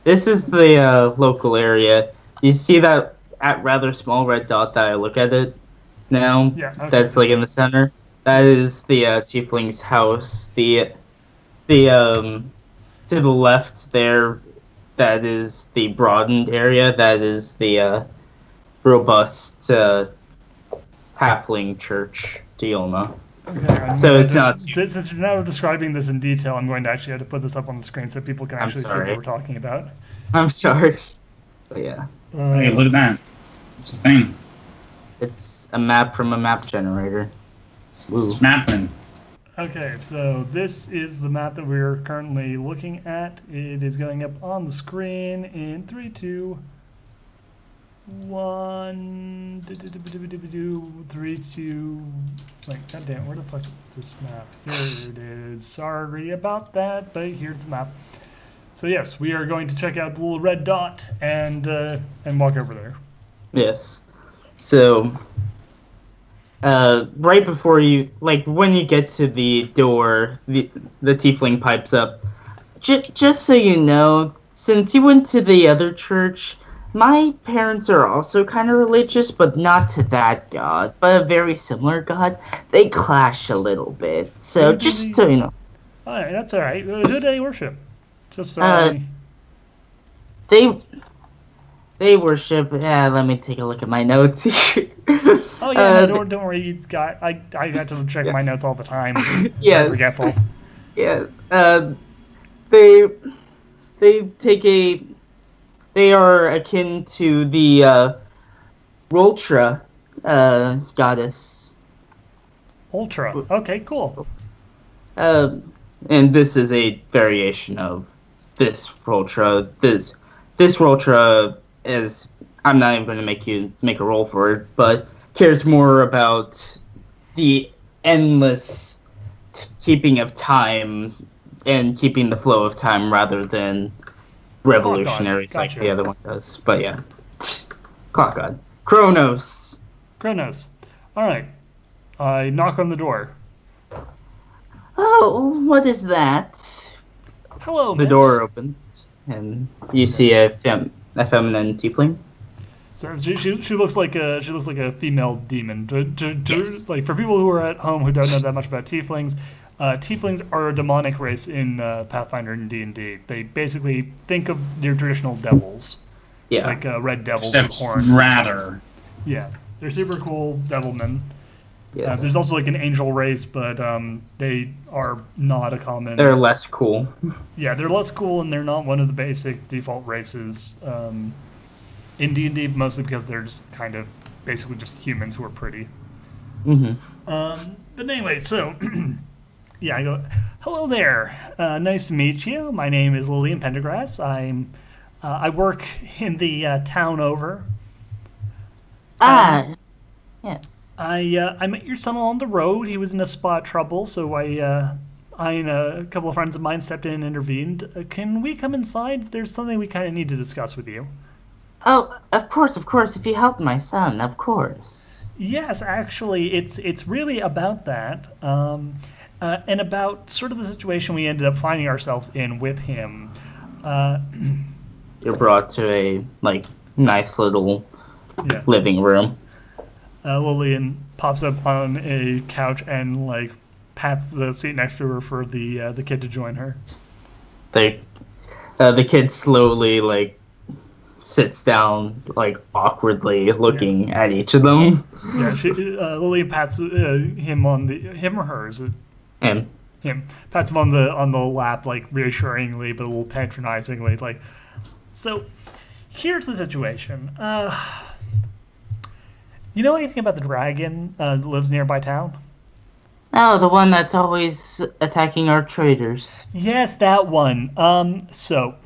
This is the local area. You see that rather small red dot that I look at it now? Yeah. Okay. That's like in the center. That is the tiefling's house. The to the left there, that is the broadened area. That is the robust halfling church Dioma. Okay, So it's not. Since you're now describing this in detail, I'm going to actually have to put this up on the screen so people can actually see what we're talking about. I'm sorry, but yeah, Hey, look at that. It's a thing. it's a map from a map generator. It's mapping. Okay, so this is the map that we're currently looking at. It is going up on the screen in 3, 2, 1. 3, 2. Wait, goddamn, where the fuck is this map? Here it is. Sorry about that, but here's the map. So yes, we are going to check out the little red dot and walk over there. Yes. So, right before you, like, when you get to the door, the tiefling pipes up. Just so you know, since you went to the other church, my parents are also kind of religious, but not to that god, but a very similar god. They clash a little bit. So, just so you know. Alright, that's alright. Who do they worship? Just so They worship. Let me take a look at my notes here. Oh yeah, no, don't worry. I got to check my notes all the time. Yes. I'm forgetful. Yes. They are akin to the Roltra goddess. Ultra. Okay, cool. And this is a variation of this Roltra. This Roltra is. I'm not even going to make you make a roll for it, but cares more about the endless keeping of time and keeping the flow of time rather than revolutionaries Gotcha. like the other one does. But yeah, Clock God, Kronos. Kronos. Alright. I knock on the door. Oh, what is that? Hello, The miss. door opens and you see a feminine tiefling. So she looks like a female demon. Yes. Like for people who are at home who don't know that much about tieflings, tieflings are a demonic race in Pathfinder and D&D. They basically think of your traditional devils, Yeah. like red devils with Except horns. and stuff. radder. Yeah, they're super cool devilmen. Yes. There's also like an angel race, but they are not a common. They're less cool. Yeah, they're less cool, and they're not one of the basic default races in D&D, mostly because they're just kind of basically just humans who are pretty. Mm-hmm. But anyway, so yeah, I go, hello there. Nice to meet you. My name is Lillian Pendergrass. I work in the town over. Yes. I met your son along the road. He was in a spot of trouble, so I and a couple of friends of mine stepped in and intervened. Can we come inside? There's something we kind of need to discuss with you. Oh, of course. If you help my son, of course. Yes, actually, it's really about that, and about sort of the situation we ended up finding ourselves in with him. You're brought to a nice little Yeah. living room. Lillian pops up on a couch and pats the seat next to her for the kid to join her. The kid slowly sits down awkwardly looking at each of them. Yeah, Lillian pats him on him or her. Is it Him. pats him on the lap, like reassuringly but a little patronizingly, like. So, here's the situation. You know anything about the dragon that lives nearby town? Oh, the one that's always attacking our traders. Yes, that one. So,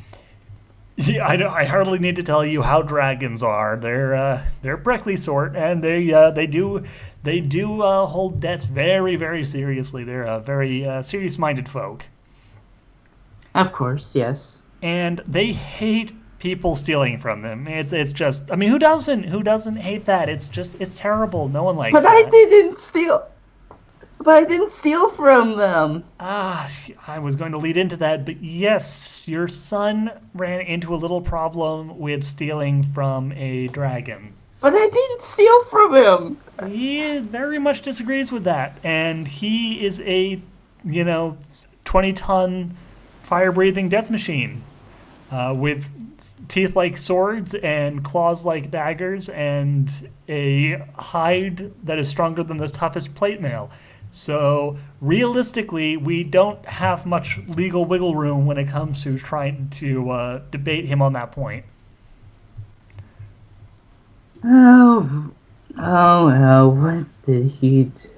yeah, I hardly need to tell you how dragons are. They're a prickly sort, and they do hold debts very, very seriously. They're a very serious-minded folk, Of course, yes. and they hate people stealing from them. It's just, I mean, who doesn't hate that? It's terrible. No one likes But that. I didn't steal. But I didn't steal from them. I was going to lead into that, but yes, your son ran into a little problem with stealing from a dragon. But I didn't steal from him. He very much disagrees with that, and he is a, 20-ton fire-breathing death machine with teeth like swords and claws like daggers and a hide that is stronger than the toughest plate mail. So realistically, we don't have much legal wiggle room when it comes to trying to debate him on that point. Oh, what did he do?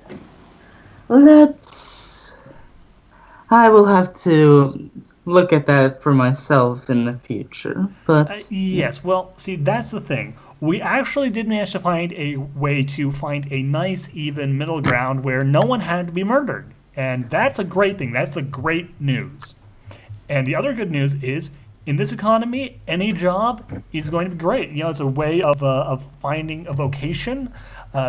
I will have to look at that for myself in the future, but... Yes, well, see, that's the thing. We actually did manage to find a way to find a nice, even middle ground where no one had to be murdered. And that's a great thing. That's the great news. And the other good news is, in this economy, any job is going to be great. It's a way of finding a vocation,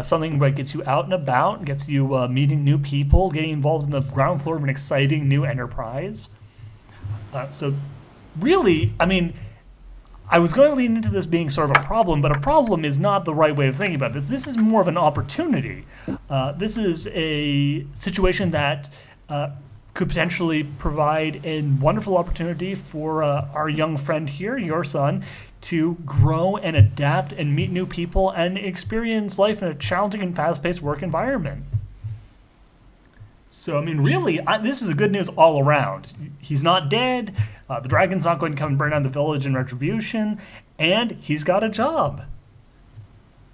something that gets you out and about, gets you meeting new people, getting involved in the ground floor of an exciting new enterprise. So really, I mean, I was going to lean into this being sort of a problem, but a problem is not the right way of thinking about this. This is more of an opportunity. This is a situation that could potentially provide a wonderful opportunity for our young friend here, your son, to grow and adapt and meet new people and experience life in a challenging and fast-paced work environment. So, I mean, really, this is good news all around. He's not dead, the dragon's not going to come and burn down the village in retribution, and he's got a job.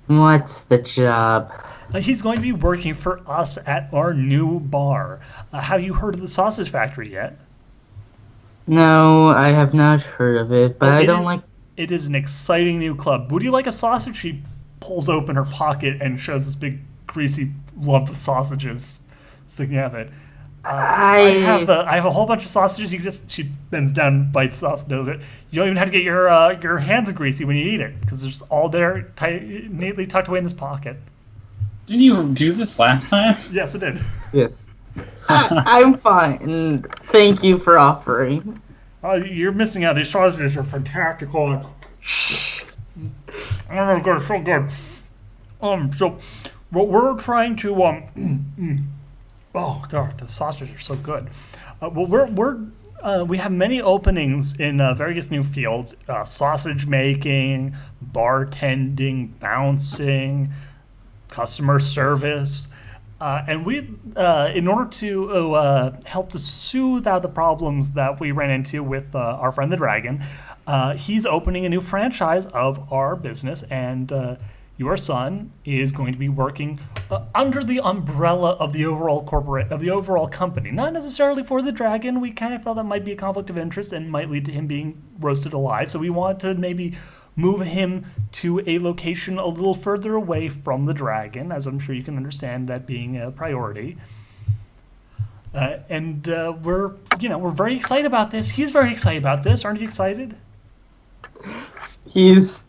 What's the job? He's going to be working for us at our new bar. Have you heard of the sausage factory yet? No, I have not heard of it, but I don't like... It is an exciting new club. Would you like a sausage? She pulls open her pocket and shows this big greasy lump of sausages sticking out of it. I have a whole bunch of sausages. She bends down, bites off, knows it. You don't even have to get your hands greasy when you eat it because it's all there, neatly tucked away in this pocket. Did you do this last time? Yes, I did. Yes. I'm fine. Thank you for offering. You're missing out. These sausages are fantastic. Oh my god, so good. So what we're trying to oh god, the sausages are so good. We have many openings in various new fields: sausage making, bartending, bouncing, customer service. And we, in order to help to soothe out the problems that we ran into with our friend the dragon, he's opening a new franchise of our business, and your son is going to be working under the umbrella of the overall company. Not necessarily for the dragon. We kind of felt that might be a conflict of interest and might lead to him being roasted alive. So we want to maybe move him to a location a little further away from the dragon, as I'm sure you can understand that being a priority. And we're very excited about this. He's very excited about this. Aren't you excited? He's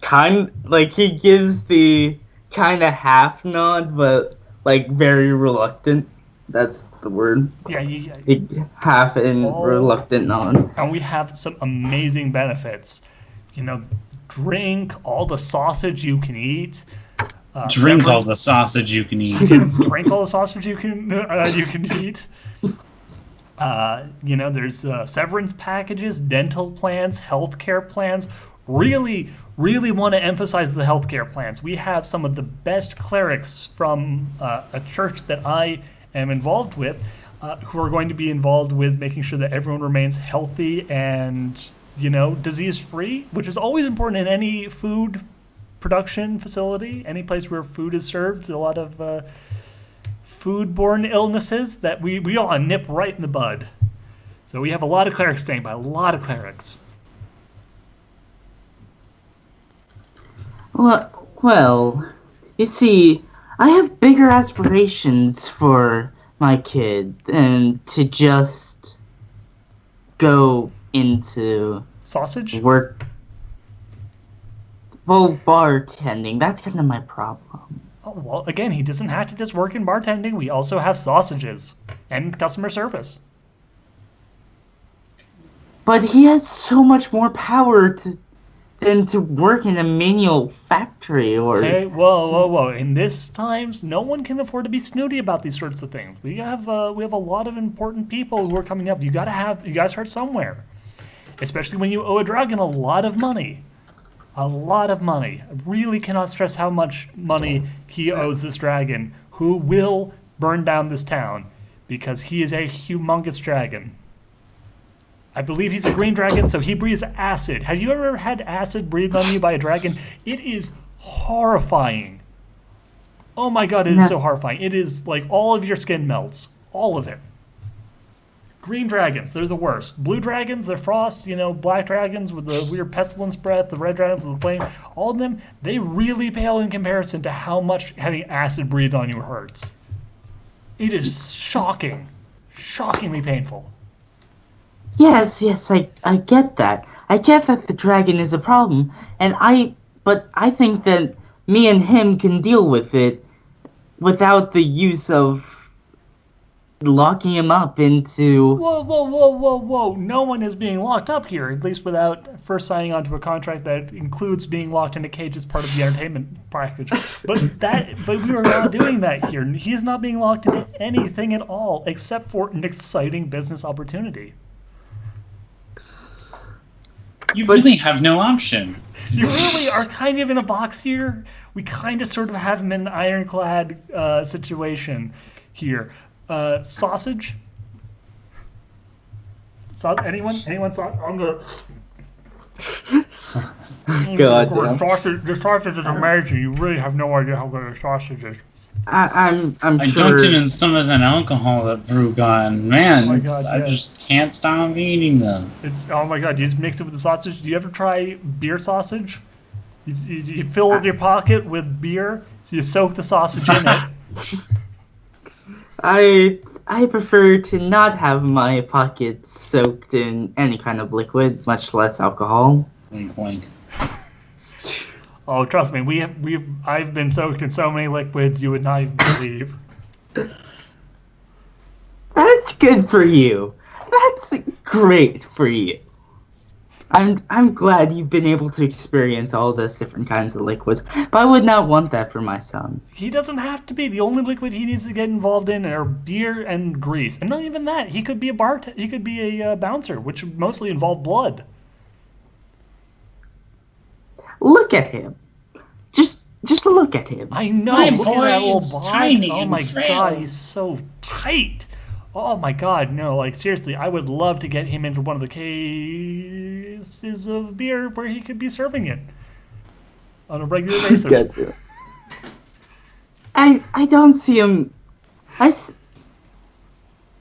kind like he gives the kind of half nod, but like very reluctant. That's the word. Yeah, half and reluctant nod. And we have some amazing benefits. Drink all the sausage you can eat. Drink all the sausage you can eat. Drink all the sausage you can eat. There's severance packages, dental plans, healthcare plans. Really, really want to emphasize the healthcare plans. We have some of the best clerics from a church that I am involved with, who are going to be involved with making sure that everyone remains healthy and, disease-free, which is always important in any food production facility, any place where food is served. A lot of foodborne illnesses that we all nip right in the bud. So we have a lot of clerics staying by, a lot of clerics. Well, you see, I have bigger aspirations for my kid than to just go into Sausage? work. Well, bartending, that's kind of my problem. Oh, well, again, he doesn't have to just work in bartending. We also have sausages and customer service. But he has so much more power than to work in a manual factory or... Hey, whoa. In this times, no one can afford to be snooty about these sorts of things. We have a lot of important people who are coming up. You gotta start somewhere. Especially when you owe a dragon a lot of money. A lot of money. I really cannot stress how much money he owes this dragon, who will burn down this town, because he is a humongous dragon. I believe he's a green dragon, so he breathes acid. Have you ever had acid breathed on you by a dragon? It is horrifying. Oh my god, it is so horrifying. It is like all of your skin melts. All of it. Green dragons, they're the worst. Blue dragons, they're frost. Black dragons with the weird pestilence breath. The red dragons with the flame. All of them, they really pale in comparison to how much having acid breathed on you hurts. It is shocking. Shockingly painful. Yes, I get that. I get that the dragon is a problem, but I think that me and him can deal with it without the use of locking him up into... Whoa. No one is being locked up here, at least without first signing onto a contract that includes being locked in a cage as part of the entertainment package. But we are not doing that here. He is not being locked into anything at all, except for an exciting business opportunity. You really have no option. You really are kind of in a box here. We kind of sort of have him in an ironclad situation here. Sausage? Anyone? I'm gonna... God damn. The sausage is amazing. You really have no idea how good the sausage is. I'm I sure... dunked it in some of that alcohol that Brew got, and man, I just can't stop eating them. Oh my god, you just mix it with the sausage. Do you ever try beer sausage? You fill up your pocket with beer, so you soak the sausage in it. I prefer to not have my pockets soaked in any kind of liquid, much less alcohol. Wink, wink. Oh, trust me, I've been soaked in so many liquids you would not even believe. That's good for you. That's great for you. I'm glad you've been able to experience all those different kinds of liquids, but I would not want that for my son. He doesn't have to be. The only liquid he needs to get involved in are beer and grease, and not even that. He could be he could be a bouncer, which mostly involve blood. Look at him. Just look at him. I know. My Look at boy that little is bod. tiny Oh and my frail. god, he's so tight. Oh my god, no, like seriously, I would love to get him into one of the cases of beer where he could be serving it on a regular basis. I don't see him.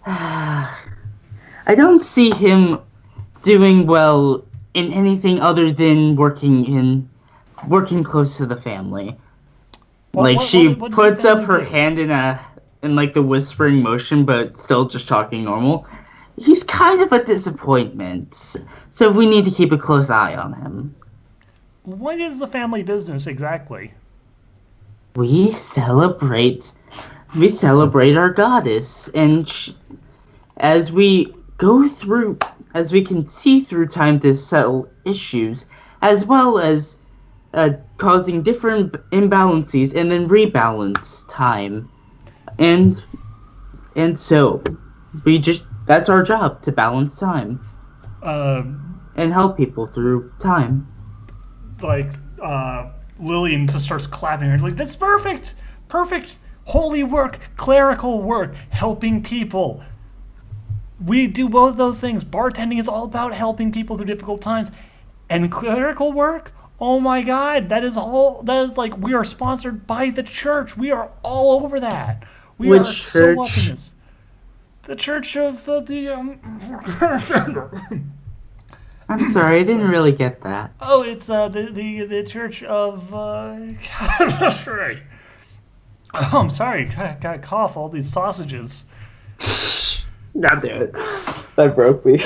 I don't see him doing well in anything other than working close to the family. She puts up her hand in like the whispering motion, but still just talking normal. He's kind of a disappointment, so we need to keep a close eye on him. What is the family business exactly? We celebrate our goddess, and as we can see through time to settle issues, as well as causing different imbalances and then rebalance time. And so that's our job, to balance time. And help people through time. Lillian just starts clapping her. It's like, that's perfect! Perfect! Holy work, clerical work, helping people. We do both those things. Bartending is all about helping people through difficult times. And clerical work, oh my God, that is like, we are sponsored by the church. We are all over that. We Which are so up church? in this. The Church of I'm sorry, I didn't really get that. Oh, it's the Church of Oh, I'm sorry. Got a cough. All these sausages. God damn it. That broke me.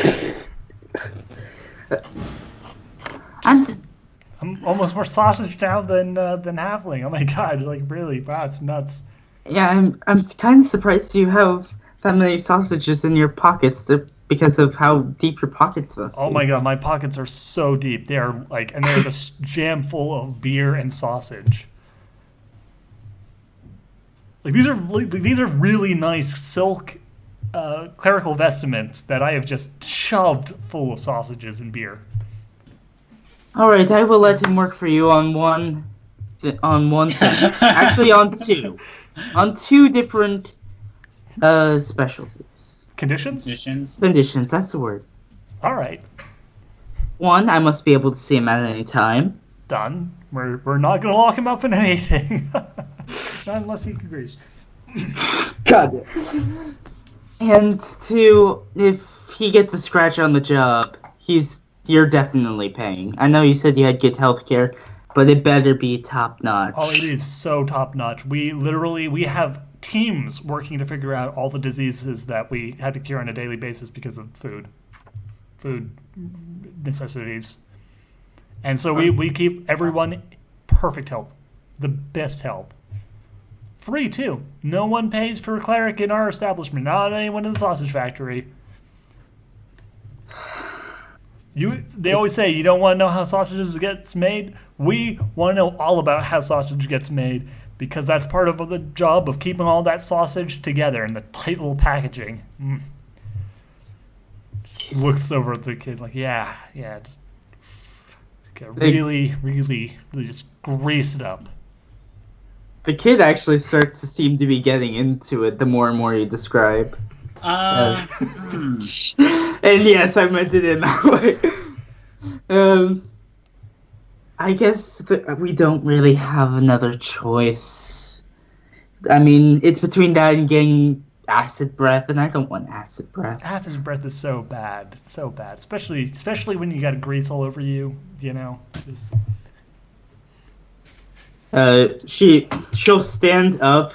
I'm almost more sausage now than halfling. Oh my God! Like really? Wow, it's nuts. Yeah, I'm kind of surprised you have that many sausages in your pockets because of how deep your pockets must be. Oh my God, my pockets are so deep. They are like, and they're just jam full of beer and sausage. Like these are really nice silk clerical vestments that I have just shoved full of sausages and beer. All right, I will let him work for you on one thing. Actually, on two different specialties. Conditions? Conditions. That's the word. All right. One, I must be able to see him at any time. Done. We're not gonna lock him up in anything. Not unless he agrees. God. And two, if he gets a scratch on the job, you're definitely paying. I know you said you had good health care, but it better be top notch. Oh, it is so top notch. We have teams working to figure out all the diseases that we had to cure on a daily basis because of food necessities. And so we keep everyone perfect health, the best health. Free too. No one pays for a cleric in our establishment, not anyone in the sausage factory. They always say you don't want to know how sausages gets made. We want to know all about how sausage gets made because that's part of the job of keeping all that sausage together in the tight little packaging. Just looks over at the kid like, yeah, just really just grease it up. The kid actually starts to seem to be getting into it the more and more you describe. And yes, I meant it in that way. I guess we don't really have another choice. I mean, it's between that and getting acid breath, and I don't want acid breath. Acid breath is so bad. It's so bad. Especially when you got grease all over you, you know? Just... she'll stand up,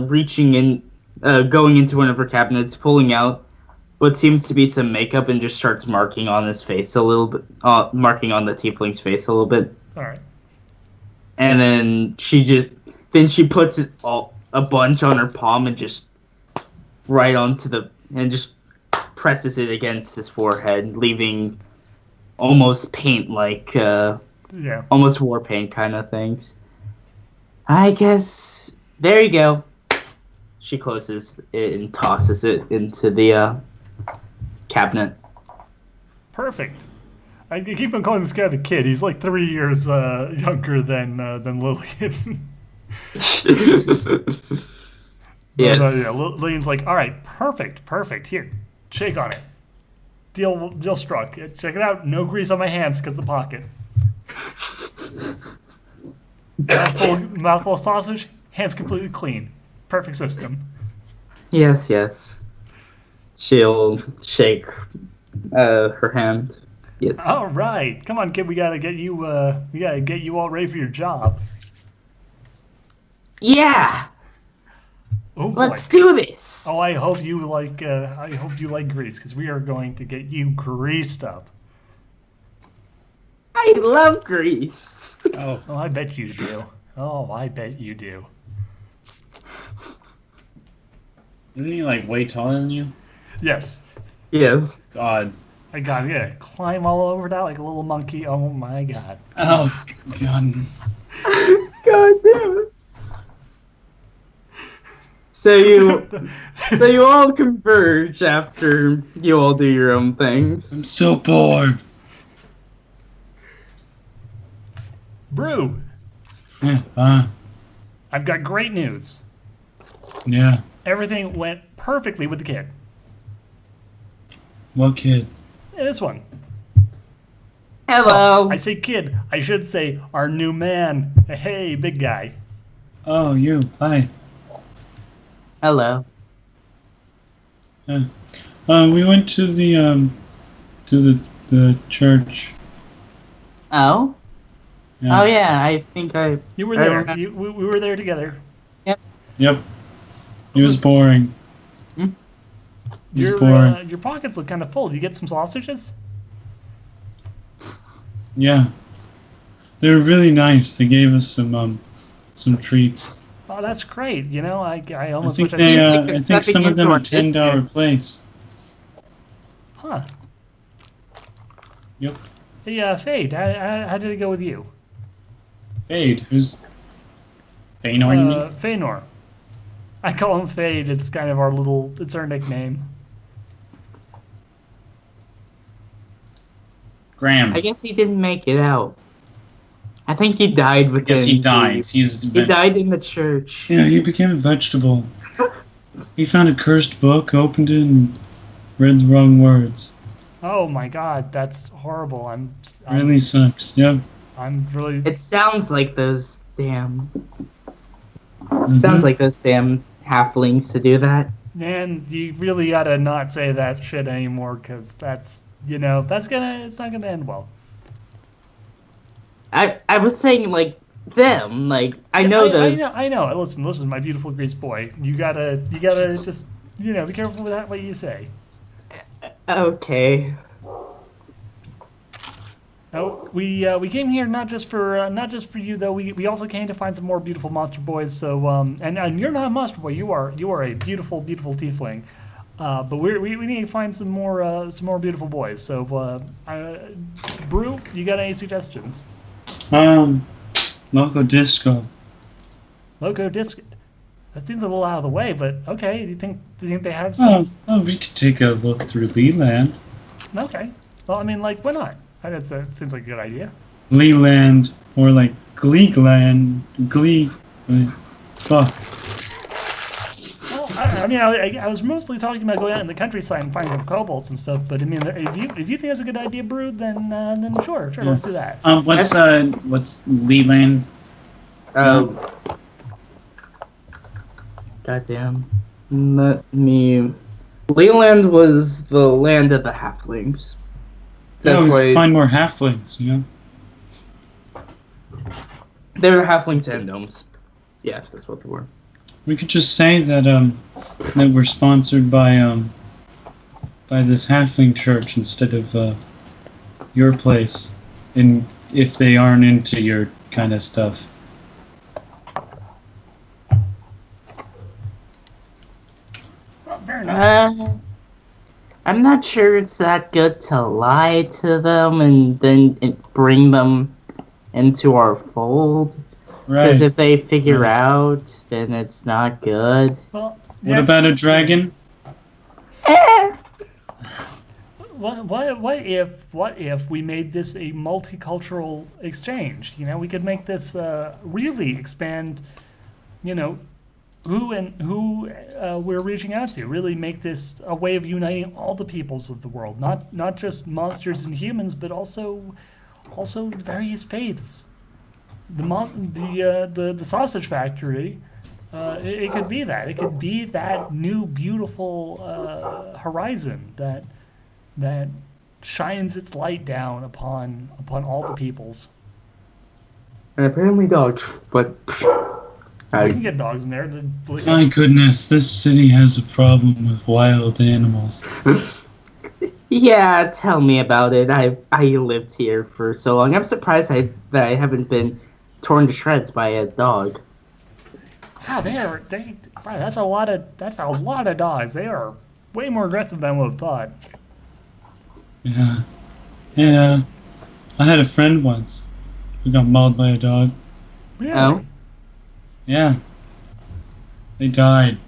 reaching in, going into one of her cabinets, pulling out what seems to be some makeup, and just starts marking on his face a little bit, marking on the tiefling's face a little bit. All right. And then she puts it a bunch on her palm and just right onto and just presses it against his forehead, leaving almost paint-like, almost war paint kind of things. I guess there you go. She closes it and tosses it into the cabinet. Perfect. I keep on calling this guy the kid. He's like 3 years younger than Lillian. Yes. Lillian's like, all right, perfect. Here, shake on it. Deal struck. Check it out. No grease on my hands because the pocket. Mouthful of sausage, hands completely clean. Perfect system. Yes. She'll shake her hand. Yes. All right, come on, kid. We gotta get you. We gotta get you all ready for your job. Yeah. Oh, let's do this. Oh, I hope you like grease because we are going to get you greased up. I love grease. Oh, I bet you do. Oh, I bet you do. Isn't he like way taller than you? Yes. Yes. God. I gotta climb all over that like a little monkey. Oh my God. Oh God. God damn it. So you all converge after you all do your own things. I'm so bored. Brew. Yeah. I've got great news. Yeah. Everything went perfectly with the kid. What kid? Yeah, this one. Hello. I say kid. I should say our new man. Hey, big guy. Oh, you. Hi. Hello. We went to the church. Oh? Oh yeah, I think I. You were I there. remember. We were there together. Yep. It was boring. Hmm? It was boring. Your pockets look kind of full. Did you get some sausages? Yeah. They were really nice. They gave us some treats. Oh, that's great. You know, I I almost think wish I they did. I think some of them are $10 place. Huh. Yep. Hey, Fade, how did it go with you? Fade. Who's Fainor, you mean? Feanor. I call him Fade. It's kind of it's our nickname. Graham. I guess he didn't make it out. I think he died within. Yes, he died. He died in the church. Yeah, he became a vegetable. He found a cursed book, opened it, and read the wrong words. Oh my God, that's horrible. I'm Really sucks. Yeah. I'm really. It sounds like those damn. Mm-hmm. Sounds like those damn halflings to do that. Man, you really gotta not say that shit anymore, because it's not gonna end well. I was saying like them, like I know those. I know. Listen, my beautiful grease boy. You gotta just be careful with what you say. Okay. Oh, we came here not just for you though. We also came to find some more beautiful monster boys. So and you're not a monster boy. You are a beautiful tiefling. But we need to find some more beautiful boys. So Brew, you got any suggestions? Loco Disco. Loco Disco. That seems a little out of the way, but okay. Do you think they have some? Oh, we could take a look through Leland. Okay. Well, I mean, like, why not? That seems like a good idea. Leland, or like Gleeland. Fuck. Well, I was mostly talking about going out in the countryside and finding some kobolds and stuff. But I mean, if you think that's a good idea, Brood, then sure, Yeah. let's do that. What's Leland? Goddamn. Let me. Leland was the land of the halflings. That's We why could find more halflings, they were halflings and gnomes. Yeah, that's what they were. We could just say that that we're sponsored by this halfling church instead of your place, if they aren't into your kind of stuff. Fair enough. I'm not sure it's that good to lie to them and then bring them into our fold. Right. Because if they figure out, then it's not good. Well, What about a dragon? What if we made this a multicultural exchange? We could make this really expand, who we're reaching out to. Really make this a way of uniting all the peoples of the world, not just monsters and humans, but also various faiths. The sausage factory. It could be that. It could be that new beautiful horizon that shines its light down upon all the peoples. And apparently dogs, but We can get dogs in there. My goodness, this city has a problem with wild animals. yeah, tell me about it. I lived here for so long. I'm surprised that I haven't been torn to shreds by a dog. Wow, that's a lot of dogs. They are way more aggressive than I would have thought. Yeah. I had a friend once who got mauled by a dog. Really? Oh. Yeah. They died.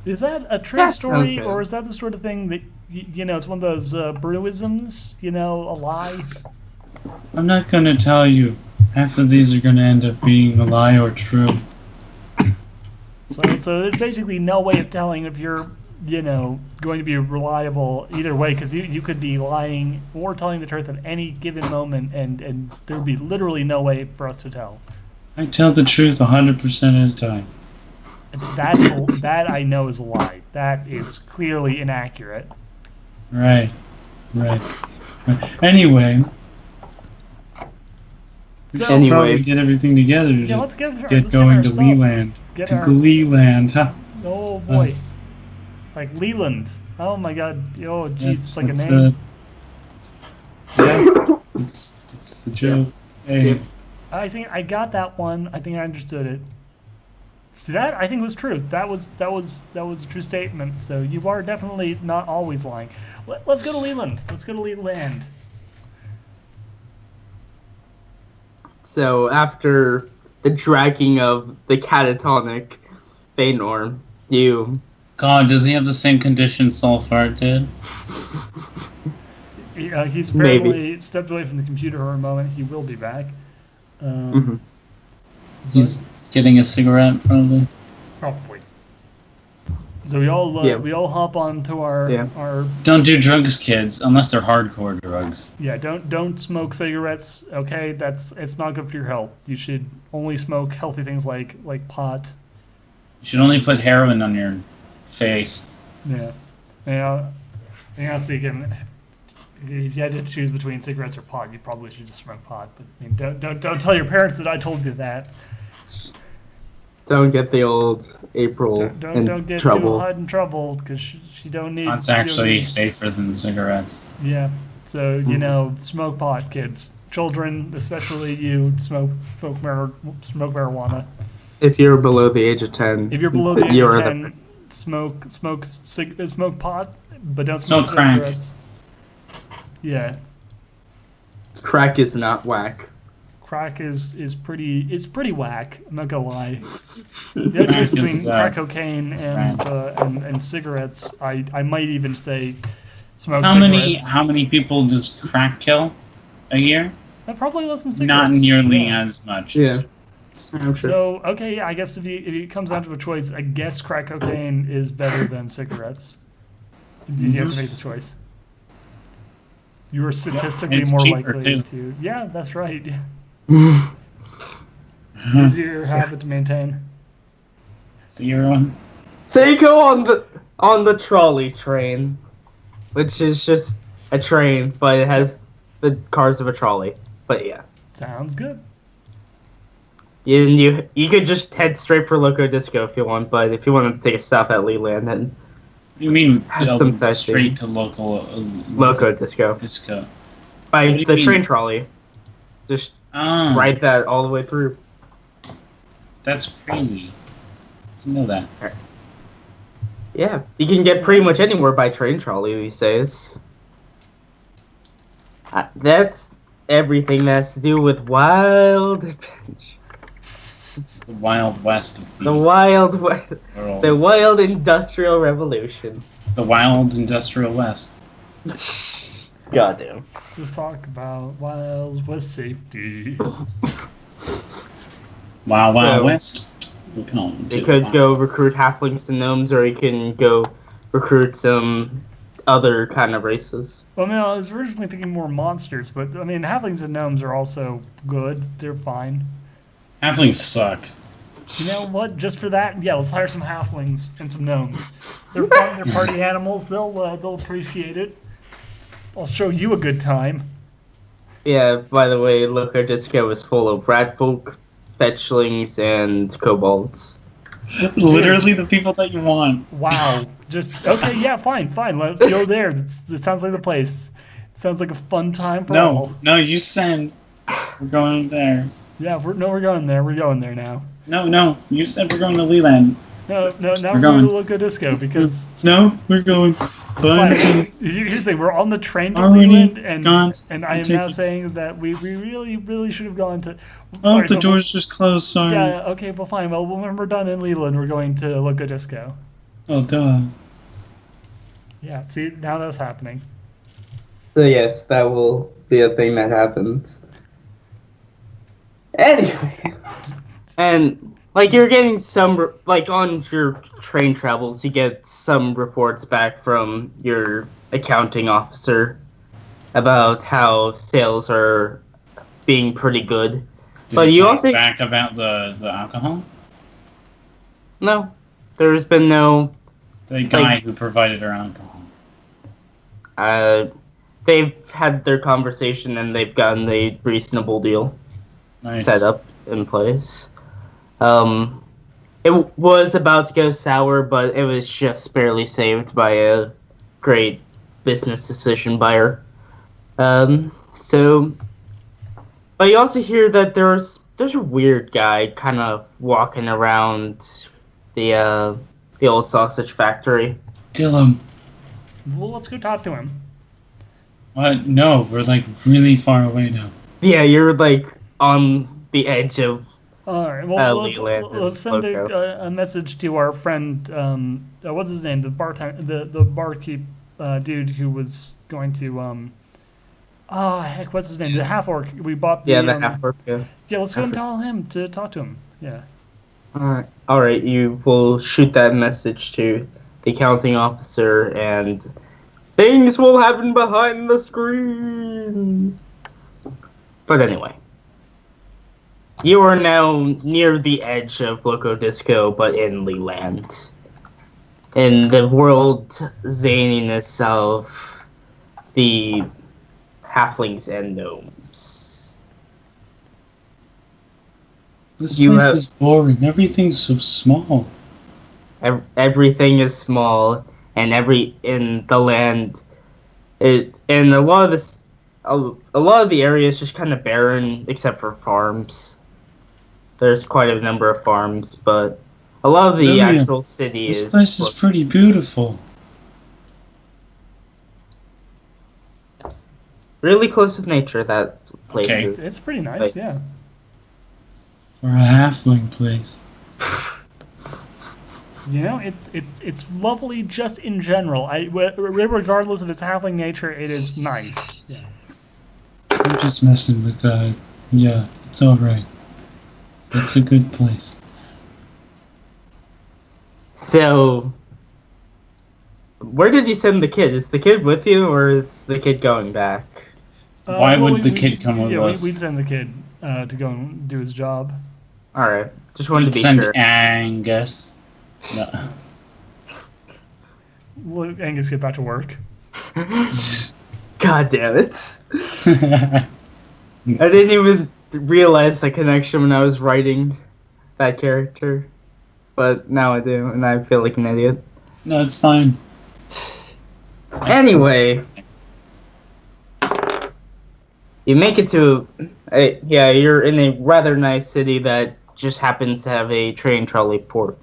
Is that a true That's story, okay. or is that the sort of thing that it's one of those Brewisms? A lie. I'm not gonna tell you. Half of these are gonna end up being a lie or true. So there's basically no way of telling if you're, going to be reliable either way, because you could be lying or telling the truth at any given moment, and there would be literally no way for us to tell. I tell the truth 100% of the time. That I know is a lie. That is clearly inaccurate. Right. Anyway. We So- should probably get everything together to let's get going our to stuff. Leland. Get To our- Gleeland, huh? Oh boy. Like Leland. Oh my god. Oh jeez, it's like a That's, name. Yeah, it's the joke. Hey, I think I got that one. I think I understood it. See, that I think was true. That was a true statement. So you are definitely not always lying. Let's go to Leland. Let's go to Leland. So after the dragging of the catatonic Feanor, you God, does he have the same condition Sulfart did? He's apparently stepped away from the computer for a moment. He will be back. He's getting a cigarette, probably. Probably. So we all hop onto our Don't do drugs, kids, unless they're hardcore drugs. don't smoke cigarettes. Okay, it's not good for your health. You should only smoke healthy things like pot. You should only put heroin on your face. Yeah. So you can, if you had to choose between cigarettes or pot, you probably should just smoke pot. But I mean, don't tell your parents that I told you that. don't get the old April Don't get trouble. Duhad in trouble because she don't need. That's actually safer than cigarettes. Yeah. So smoke pot, kids, children, especially you, smoke marijuana. If you're below the age of 10, If you're below the age you're of 10, smoke pot, but don't Smoke smoke crack. cigarettes. Yeah. crack is not whack. Crack is pretty whack. I'm not gonna lie. The choice between crack cocaine and cigarettes, I might even say smoke cigarettes. How many people does crack kill a year? Probably less than Not cigarettes. nearly Yeah. as much. Yeah. I'm sure. So okay, I guess if it comes down to a choice, I guess crack cocaine is better than cigarettes. You have to make the choice. You are statistically It's more cheaper, likely too. to. Yeah, that's right. Yeah. Easier habit to maintain. 0. So you go on the trolley train, which is just a train, but it has the cars of a trolley. But yeah, Sounds good. you could just head straight for Loco Disco if you want, but if you want to take a stop at Leland, then You mean Have some sightseeing. straight to local Loco Disco disco? by What do you the mean? train trolley. Just Oh, ride that all the way through. that's crazy. Didn't know that. Yeah, you can get pretty much anywhere by train trolley these days. That's everything that has to do with Wild Adventure. The Wild West of The Wild West. world. The Wild Industrial Revolution. The Wild Industrial West. Goddamn. Just talk about Wild West safety. Wild So- West. We can all You do could it. go recruit halflings to gnomes, or you can go recruit some other kind of races. Well, I was originally thinking more monsters, but I mean, halflings and gnomes are also good. They're fine. Halflings suck. You know what? Just for that, yeah, let's hire some halflings and some gnomes. They're fun. They're party animals. They'll appreciate it. I'll show you a good time. Yeah, by the way, Loco Disco is full of rat folk, fetchlings, and kobolds. Literally the people that you want. Wow. Just okay. Yeah, fine. Let's go there. It sounds like the place. It sounds like a fun time for all. No, you send. We're going there. Yeah, we're going there. We're going there now. No, you said we're going to Leland. No. Now We're we're going going. to Loco Disco because. No, we're going. Fine. Here's the thing: we're on the train to Already Leland, gone and I am to now tickets. saying that we really should have gone to. Oh, Alright, the so- door's just closed, sorry. Yeah. Okay. Well, fine. Well, when we're done in Leland, we're going to Loco Disco. Oh, duh. Yeah. See, now that's happening. So yes, that will be a thing that happens. Anyway, and Like you're getting some like on your train travels, you get some reports back from your accounting officer about how sales are being pretty good. Did But you you talk also back about the alcohol? no, there's been no. The guy who provided our alcohol. They've had their conversation and they've gotten a reasonable deal Nice. set up in place. It was about to go sour, but it was just barely saved by a great business decision buyer. So, but you also hear that there's a weird guy kind of walking around the old sausage factory. Kill him. Well, let's go talk to him. What? No, we're like really far away now. Yeah, you're like on the edge of. All right. Well, Leland and let's send a message to our friend. What's his name? The barkeep dude who was going to. Oh heck, what's his name? The half orc. We bought the. The half orc. Yeah. Yeah, let's go and tell him to talk to him. Yeah. All right. You will shoot that message to the accounting officer, and things will happen behind the screen. But anyway. You are now near the edge of Loco Disco, but in Leland. In the world zaniness of the halflings and gnomes. This place is boring. Everything's so small. Everything is small, and in the land, and a lot of the area is just kind of barren, except for farms. There's quite a number of farms, but a lot of the actual city is... This place is pretty beautiful. Really close with nature, that place is. It's pretty nice, yeah. For a halfling place. You know, it's lovely just in general. Regardless of its halfling nature, it is nice. Yeah. I'm just messing with that. Yeah, it's alright. It's a good place. So, where did you send the kid? Is the kid with you, or is the kid going back? Why would the kid come with us? We'd send the kid to go and do his job. Alright, just wanted to be send sure. Angus. No. Well, Angus get back to work. God damn it. I didn't even realize the connection when I was writing that character. But now I do, and I feel like an idiot. No, it's fine. Anyway. You make it to... you're in a rather nice city that just happens to have a train trolley port.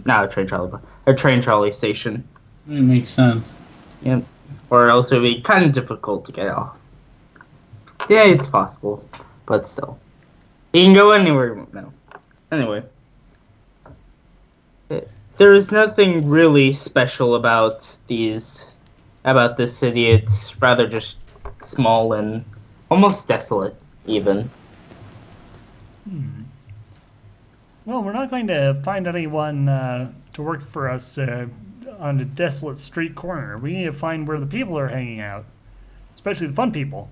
Not a train trolley, but a train trolley station. It makes sense. Yep. Or else it would be kind of difficult to get off. Yeah, it's possible, but still. You can go anywhere now. Anyway. There is nothing really special about this city. It's rather just small and almost desolate, even. Well, we're not going to find anyone to work for us on a desolate street corner. We need to find where the people are hanging out, especially the fun people.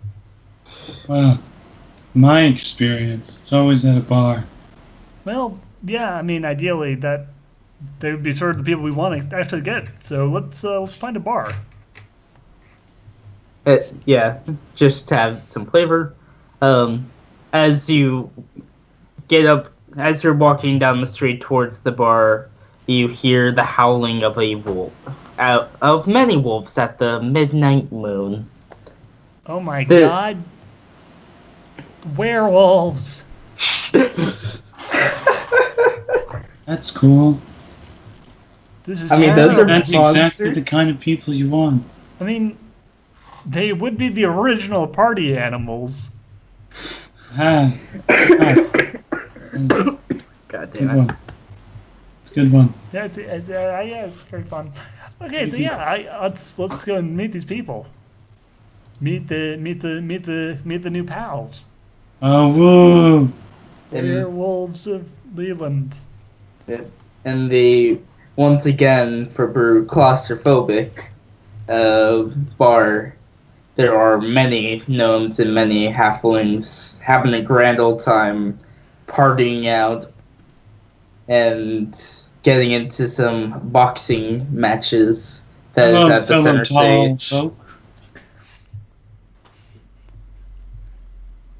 Well, my experience, it's always at a bar. Well, yeah, I mean, ideally that they would be sort of the people we want to actually get. So let's find a bar. Yeah, just to have some flavor. As you get up, as you're walking down the street towards the bar, you hear the howling of a wolf, of many wolves at the midnight moon. Oh my god. Werewolves. That's cool. This is That's exactly the kind of people you want. I mean, they would be the original party animals. God damn it. It's a good one. Yeah, it's very fun. Okay, so yeah, let's go and meet these people. Meet the new pals. Oh, woo! Werewolves of Leland. Yeah. And the once again for Brew claustrophobic bar, there are many gnomes and many halflings having a grand old time partying out and getting into some boxing matches that is at the center stage. Folk.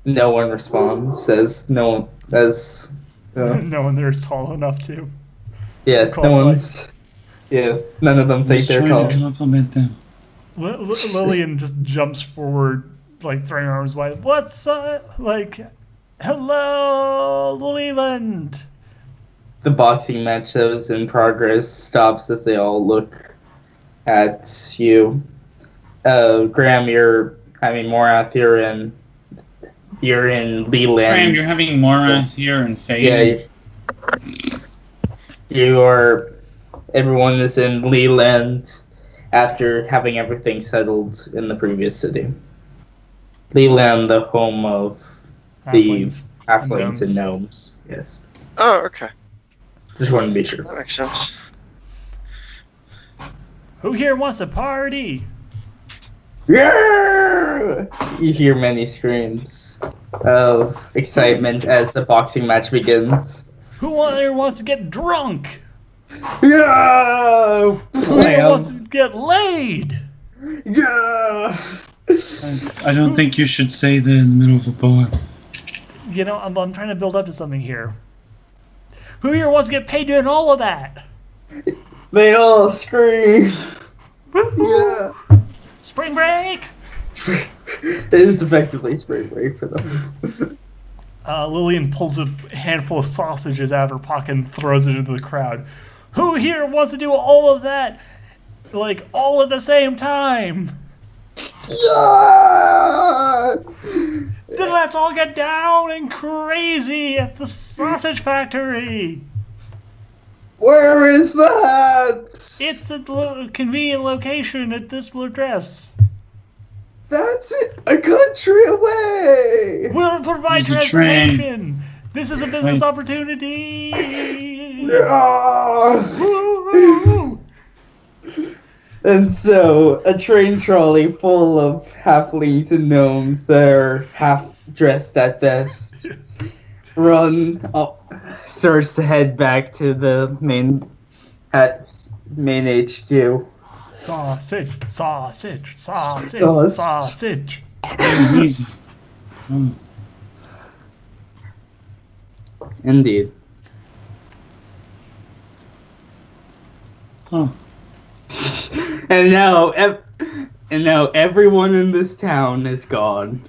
No one responds, says no one, as No one there's tall enough to. yeah, Call no one's, yeah, none of them think Just they're trying tall. to compliment them. Lillian just jumps forward, like throwing her arms wide. What's like, hello, Leland. The boxing match that was in progress stops as they all look at you. Graham, you're having Morath, you're in Leland. Graham, you're having Morath here and Faye. Yeah, everyone is in Leland after having everything settled in the previous city. Leland, the home of the halflings and gnomes. Yes. Oh, okay. Just wanted to be sure. That makes sense. Who here wants a party? Yeah! You hear many screams of excitement as the boxing match begins. Who here wants to get drunk? Yeah! Who here wants to get laid? Yeah! I don't think you should say that in the middle of a bar. You know, I'm trying to build up to something here. Who here wants to get paid doing all of that? They all scream. Yeah. Spring break! It is effectively spring break for them. Lillian pulls a handful of sausages out of her pocket and throws it into the crowd. Who here wants to do all of that, like, all at the same time? Yeah! Then let's all get down and crazy at the sausage factory. Where is that? It's a convenient location at this address. That's it, a country away. We'll provide There's a train. transportation. This is a business opportunity. Ah. Woo! And so, a train trolley full of halflings and gnomes that are half dressed at best starts to head back to the main HQ. Sausage, sausage, sausage, Sauce. sausage. It was easy. Indeed. Huh. And now everyone in this town is gone.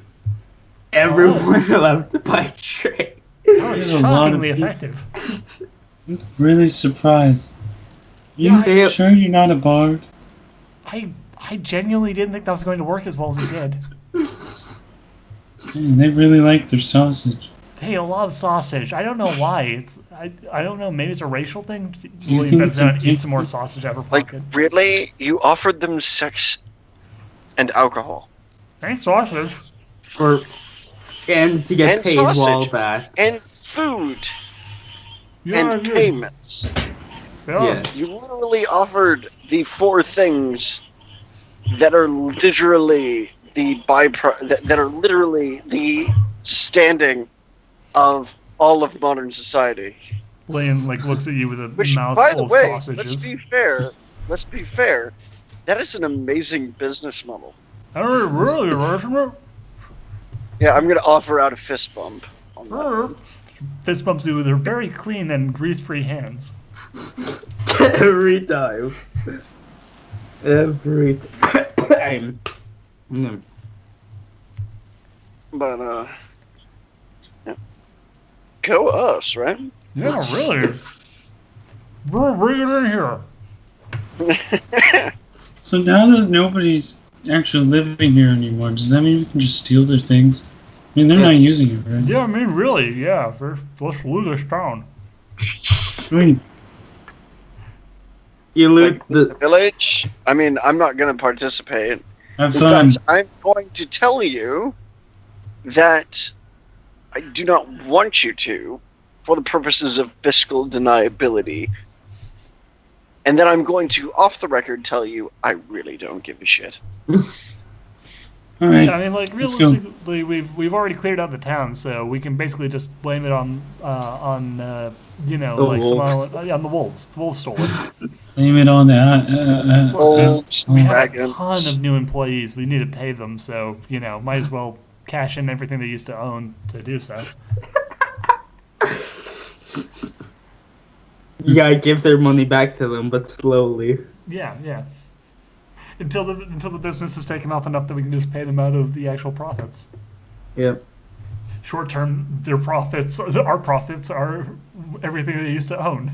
Everyone left to buy train. Oh, it's There's a lot of shockingly people. effective. Really surprised. You Yeah, sure you're not a bard? I genuinely didn't think that was going to work as well as it did. Man, they really like their sausage. They love sausage. I don't know why. I don't know. Maybe it's a racial thing. you William think bends it's down a and eats some more sausage out of her Like, pocket. really? You offered them sex and alcohol Ain't sausage. And to get And paid sausage. while that. and food Yeah, and yeah. payments. Yeah. You literally offered the four things that are literally the that are literally the standing of all of modern society. Lane looks at you with a Which, mouth by the full of way, sausages. let's be fair. That is an amazing business model. Oh, really, Russian? Yeah, I'm gonna offer out a fist bump on that. Fist bumps you with her very clean and grease-free hands. Every time. Every time. But yeah. Go us, right? Yeah, really. Bring it in here. So now that nobody's actually living here anymore, does that mean we can just steal their things? I mean, they're not using it, right? Yeah, I mean, really, yeah. Let's loot this town. I mean, You loot Like, the village. I mean, I'm not gonna participate. have In fun. fact, I'm going to tell you that I do not want you to, for the purposes of fiscal deniability. And then I'm going to, off the record, tell you I really don't give a shit. All right. Yeah, I mean, like let's go. realistically, we've already cleared out the town, so we can basically just blame it on you know, The like wolves. on the wolves. The wolves stole it. Blame it on that. Wolves, We have a dragons. ton of new employees. We need to pay them, so you know, might as well cash in everything they used to own to do so. You gotta give their money back to them, but slowly. Yeah, yeah. Until the business is taken off enough that we can just pay them out of the actual profits. Yep. Short term, their profits, our profits are everything they used to own.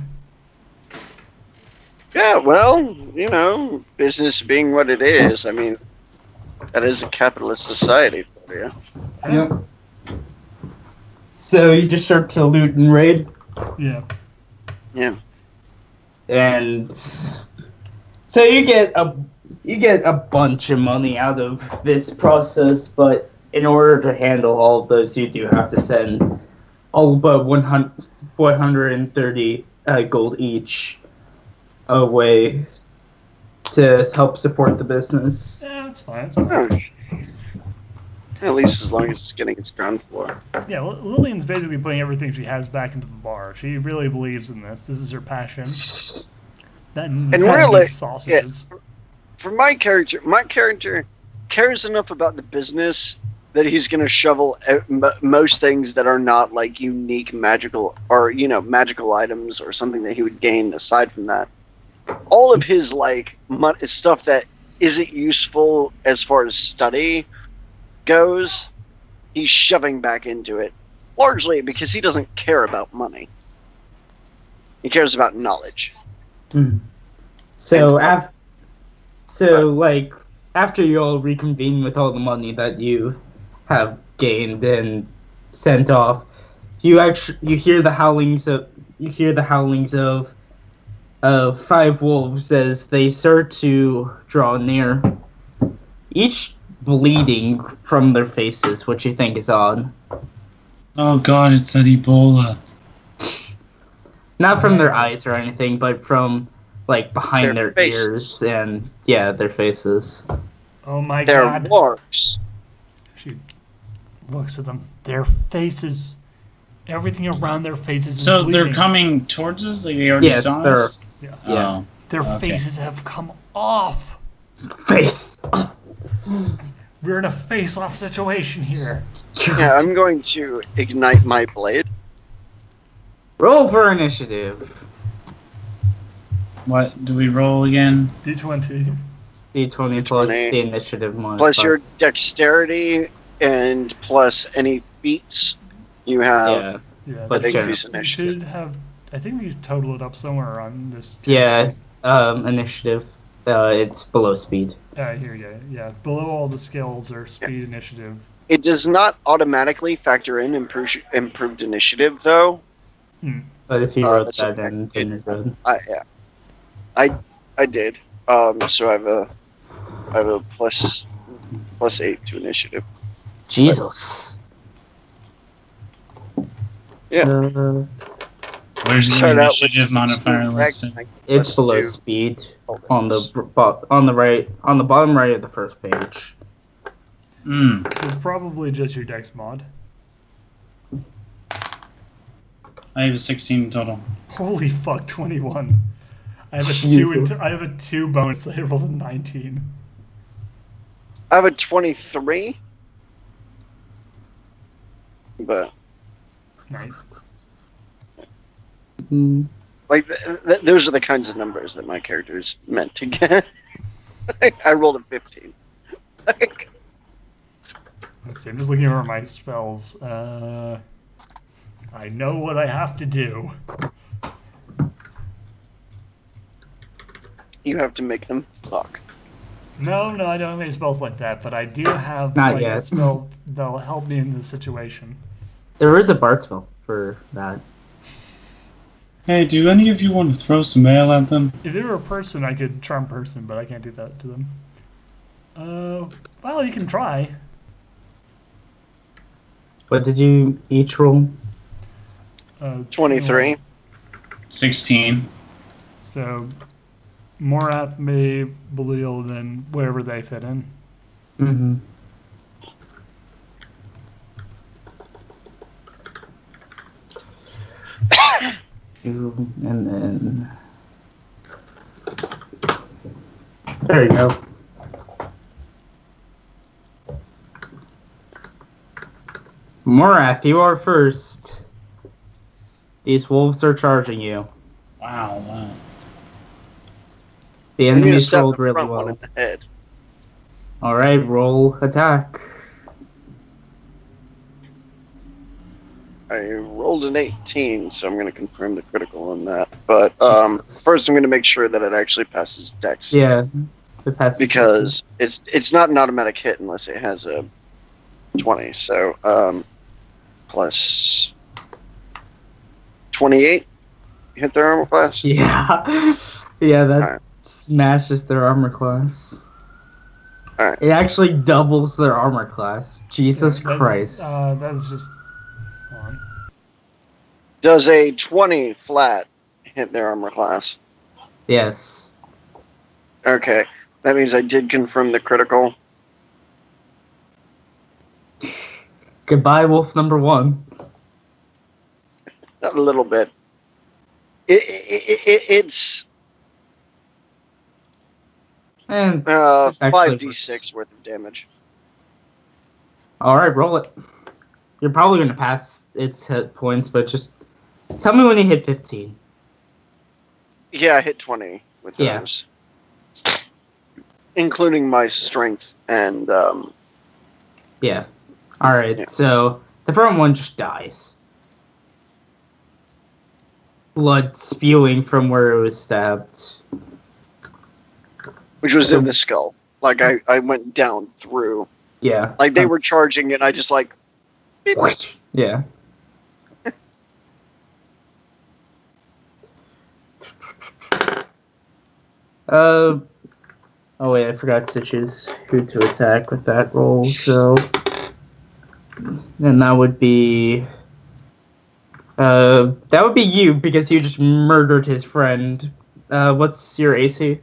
Yeah, well, you know, business being what it is, I mean, that is a capitalist society for you. Yep. So you just start to loot and raid, Yeah. Yeah. and so you get a bunch of money out of this process, but in order to handle all of those, you do have to send all but 130 gold each away to help support the business. Yeah, that's fine. That's fine. At least as long as it's getting its ground floor. Yeah, Lillian's basically putting everything she has back into the bar. She really believes in this. This is her passion. And really, sausages. yeah, for my character cares enough about the business that he's going to shovel most things that are not like unique magical or, you know, magical items or something that he would gain aside from that. All of his like stuff that isn't useful as far as study goes, he's shoving back into it, largely because he doesn't care about money. He cares about knowledge. So like after you all reconvene with all the money that you have gained and sent off, you hear the howlings of 5 wolves as they start to draw near, each bleeding from their faces, which you think is odd. Oh god, it's that Ebola. Not from their eyes or anything, but from like behind Their their faces. ears and their faces. Oh my They're god. wargs. She looks at them. Their faces, everything around their faces is So bleeding. they're coming towards us? Like they already Yes, saw they're- us? Yeah. Yeah. Oh. Their Okay. faces have come off. Face. We're in a face-off situation here. Yeah, I'm going to ignite my blade. Roll for initiative. What do we roll again? D20. D20 plus D20. the initiative modifier. Plus your dexterity and plus any feats you have. Yeah. Yeah. But That sure. increase You initiative. should have. I think you total it up somewhere on this. Yeah. Initiative. It's below speed. Here you go. Yeah. Below all the skills are speed, initiative. It does not automatically factor in improved initiative, though. But if you Oh, wrote that's that okay. in, then you're good. I did. So I have a plus 8 to initiative. Jesus. Yeah. Where's the Start out with initiative modifier 16 listed? dex, It's plus below 2. speed on the right, on the bottom right of the first page. Hmm. This is probably just your dex mod. I have a 16 total. Holy fuck, 21. I have a Jesus. I have a 2 bonus. I rolled a 19. I have a 23. But Nice. like those are the kinds of numbers that my character is meant to get. I rolled a 15. Let's see. I'm just looking over my spells. I know what I have to do. You have to make them fuck. No, I don't have any spells like that, but I do have Not like a yet. spell that'll help me in this situation. There is a bard spell for that. Hey, do any of you want to throw some mail at them? If it were a person, I could charm person, but I can't do that to them. Well, you can try. What did you each roll? 23. 16. So, Morath, May, Belial, then wherever they fit in. Mm-hmm. And then there you go. Morath, you are first. These wolves are charging you. Wow. The I'm gonna enemies stab rolled the really front one well. in the head. Alright, roll attack. I rolled an 18, so I'm going to confirm the critical on that. But first, I'm going to make sure that it actually passes Dex. Yeah, it passes. Because it's not an automatic hit unless it has a 20. So plus 28 hit their armor class. Yeah, yeah, that Alright. smashes their armor class. Alright. It actually doubles their armor class. Jesus Yeah, Christ. That's just. Hold on. Does a 20 flat hit their armor class? Yes. Okay, that means I did confirm the critical. Goodbye, wolf number 1. A little bit. It's And actually 5d6 worth of damage. alright, roll it. You're probably gonna pass its hit points, but just tell me when you hit 15. Yeah, I hit 20 with Yeah. those. Including my strength and Yeah. Alright, Yeah. so the front one just dies. Blood spewing from where it was stabbed. which was in the skull. Like I went down through. Yeah. Like they were charging and I just like beep. Yeah. Oh wait, I forgot to choose who to attack with that roll, so then that would be you because you just murdered his friend. What's your AC?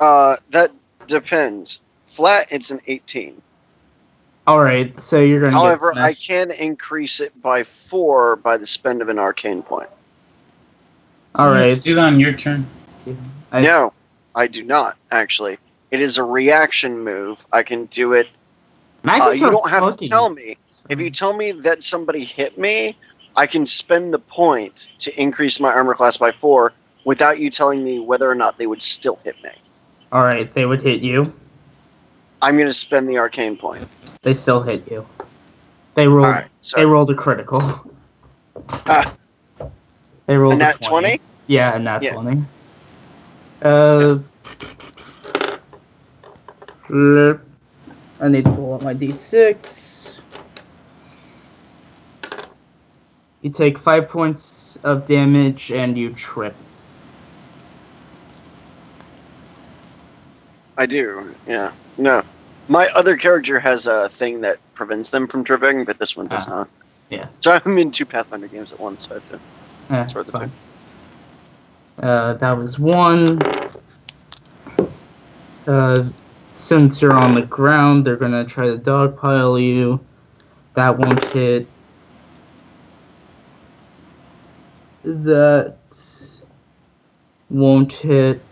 That depends. Flat, it's an 18. Alright, so you're gonna However, get I smashed. can increase it by 4 by the spend of an arcane point. Alright. Do that on your turn. No, I do not, actually. It is a reaction move. I can do it. You don't have to tell me. If you tell me that somebody hit me, I can spend the point to increase my armor class by 4 without you telling me whether or not they would still hit me. Alright, they would hit you. I'm going to spend the arcane point. They still hit you. They rolled. Alright, so They rolled a critical. They rolled a nat 20. 20? Yeah, a nat Yeah. 20. I need to pull up my d6. You take 5 points of damage and you trip. I do, yeah. No. My other character has a thing that prevents them from tripping, but this one does not. Yeah. So I'm in 2 Pathfinder games at once, so I have to Eh, sort it's the fine. That was 1. Since you're on the ground, they're gonna try to dogpile you. That won't hit. That won't hit.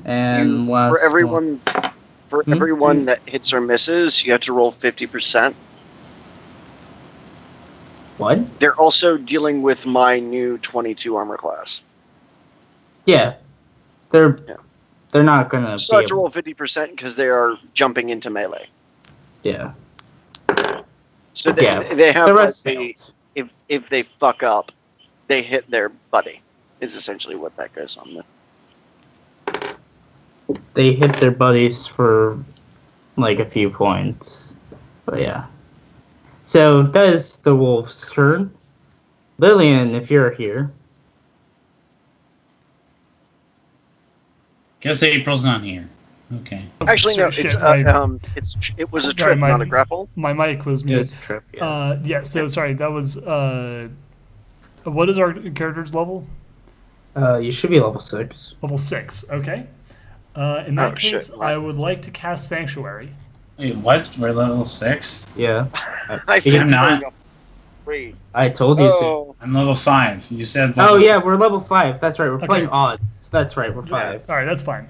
And last for everyone Hmm? everyone that hits or misses, you have to roll 50%. What? They're also dealing with my new 22 armor class. Yeah. They're not gonna So I be have to able. roll 50% because they are jumping into melee. Yeah. So they, Yeah. they have The like, rest failed. if they fuck up, they hit their buddy. Is essentially what that goes on with. They hit their buddies for like a few points. But yeah. So that is the wolf's turn. Lillian, if you're here. Guess April's not here. Okay. Actually, no. Shit, It was a Sorry, trip, my- not a grapple. my mic was It muted. was a trip. Yeah. Yeah, so sorry, that was what is our character's level? You should be level 6. Level 6, okay. In that Oh, case, shit. I would like to cast Sanctuary. Wait, what? We're level 6? Yeah. I You feel can- not. Free. I told you to. Oh, I'm level 5. You said Oh level yeah, we're level 5. That's right. We're Okay. playing odds. That's right. We're 5. Alright, that's fine.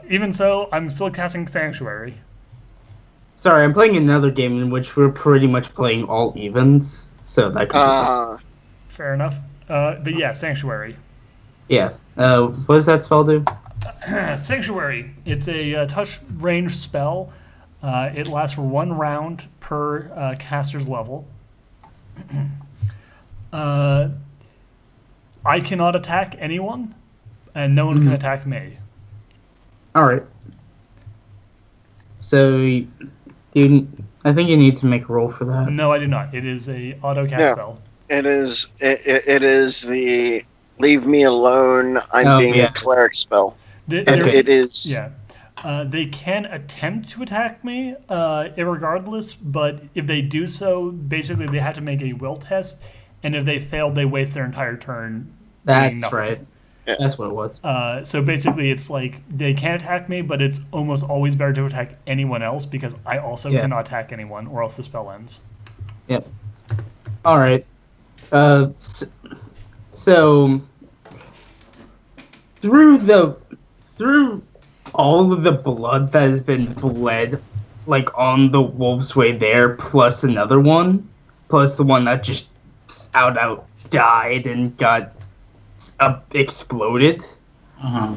Even so, I'm still casting Sanctuary. Sorry, I'm playing another game in which we're pretty much playing all evens. So that could Fair enough. But yeah, Sanctuary. yeah. What does that spell do? Sanctuary. It's a touch range spell. It lasts for 1 round per caster's level. I cannot attack anyone, and no one can attack me. All right. So, I think you need to make a roll for that. No, I do not. It is a auto cast Yeah. spell. it is. It is the leave me alone. I'm Oh, being yeah. a cleric spell, and There- it is. Yeah. They can attempt to attack me, irregardless, but if they do so, basically they have to make a will test, and if they fail, they waste their entire turn. doing That's nothing. right. Yeah. That's what it was. So basically, it's like they can attack me, but it's almost always better to attack anyone else because I also Yeah. cannot attack anyone, or else the spell ends. Yep. All right. So through all of the blood that has been bled, like on the wolf's way there, plus another one, plus the one that just out died and got exploded. Uh-huh.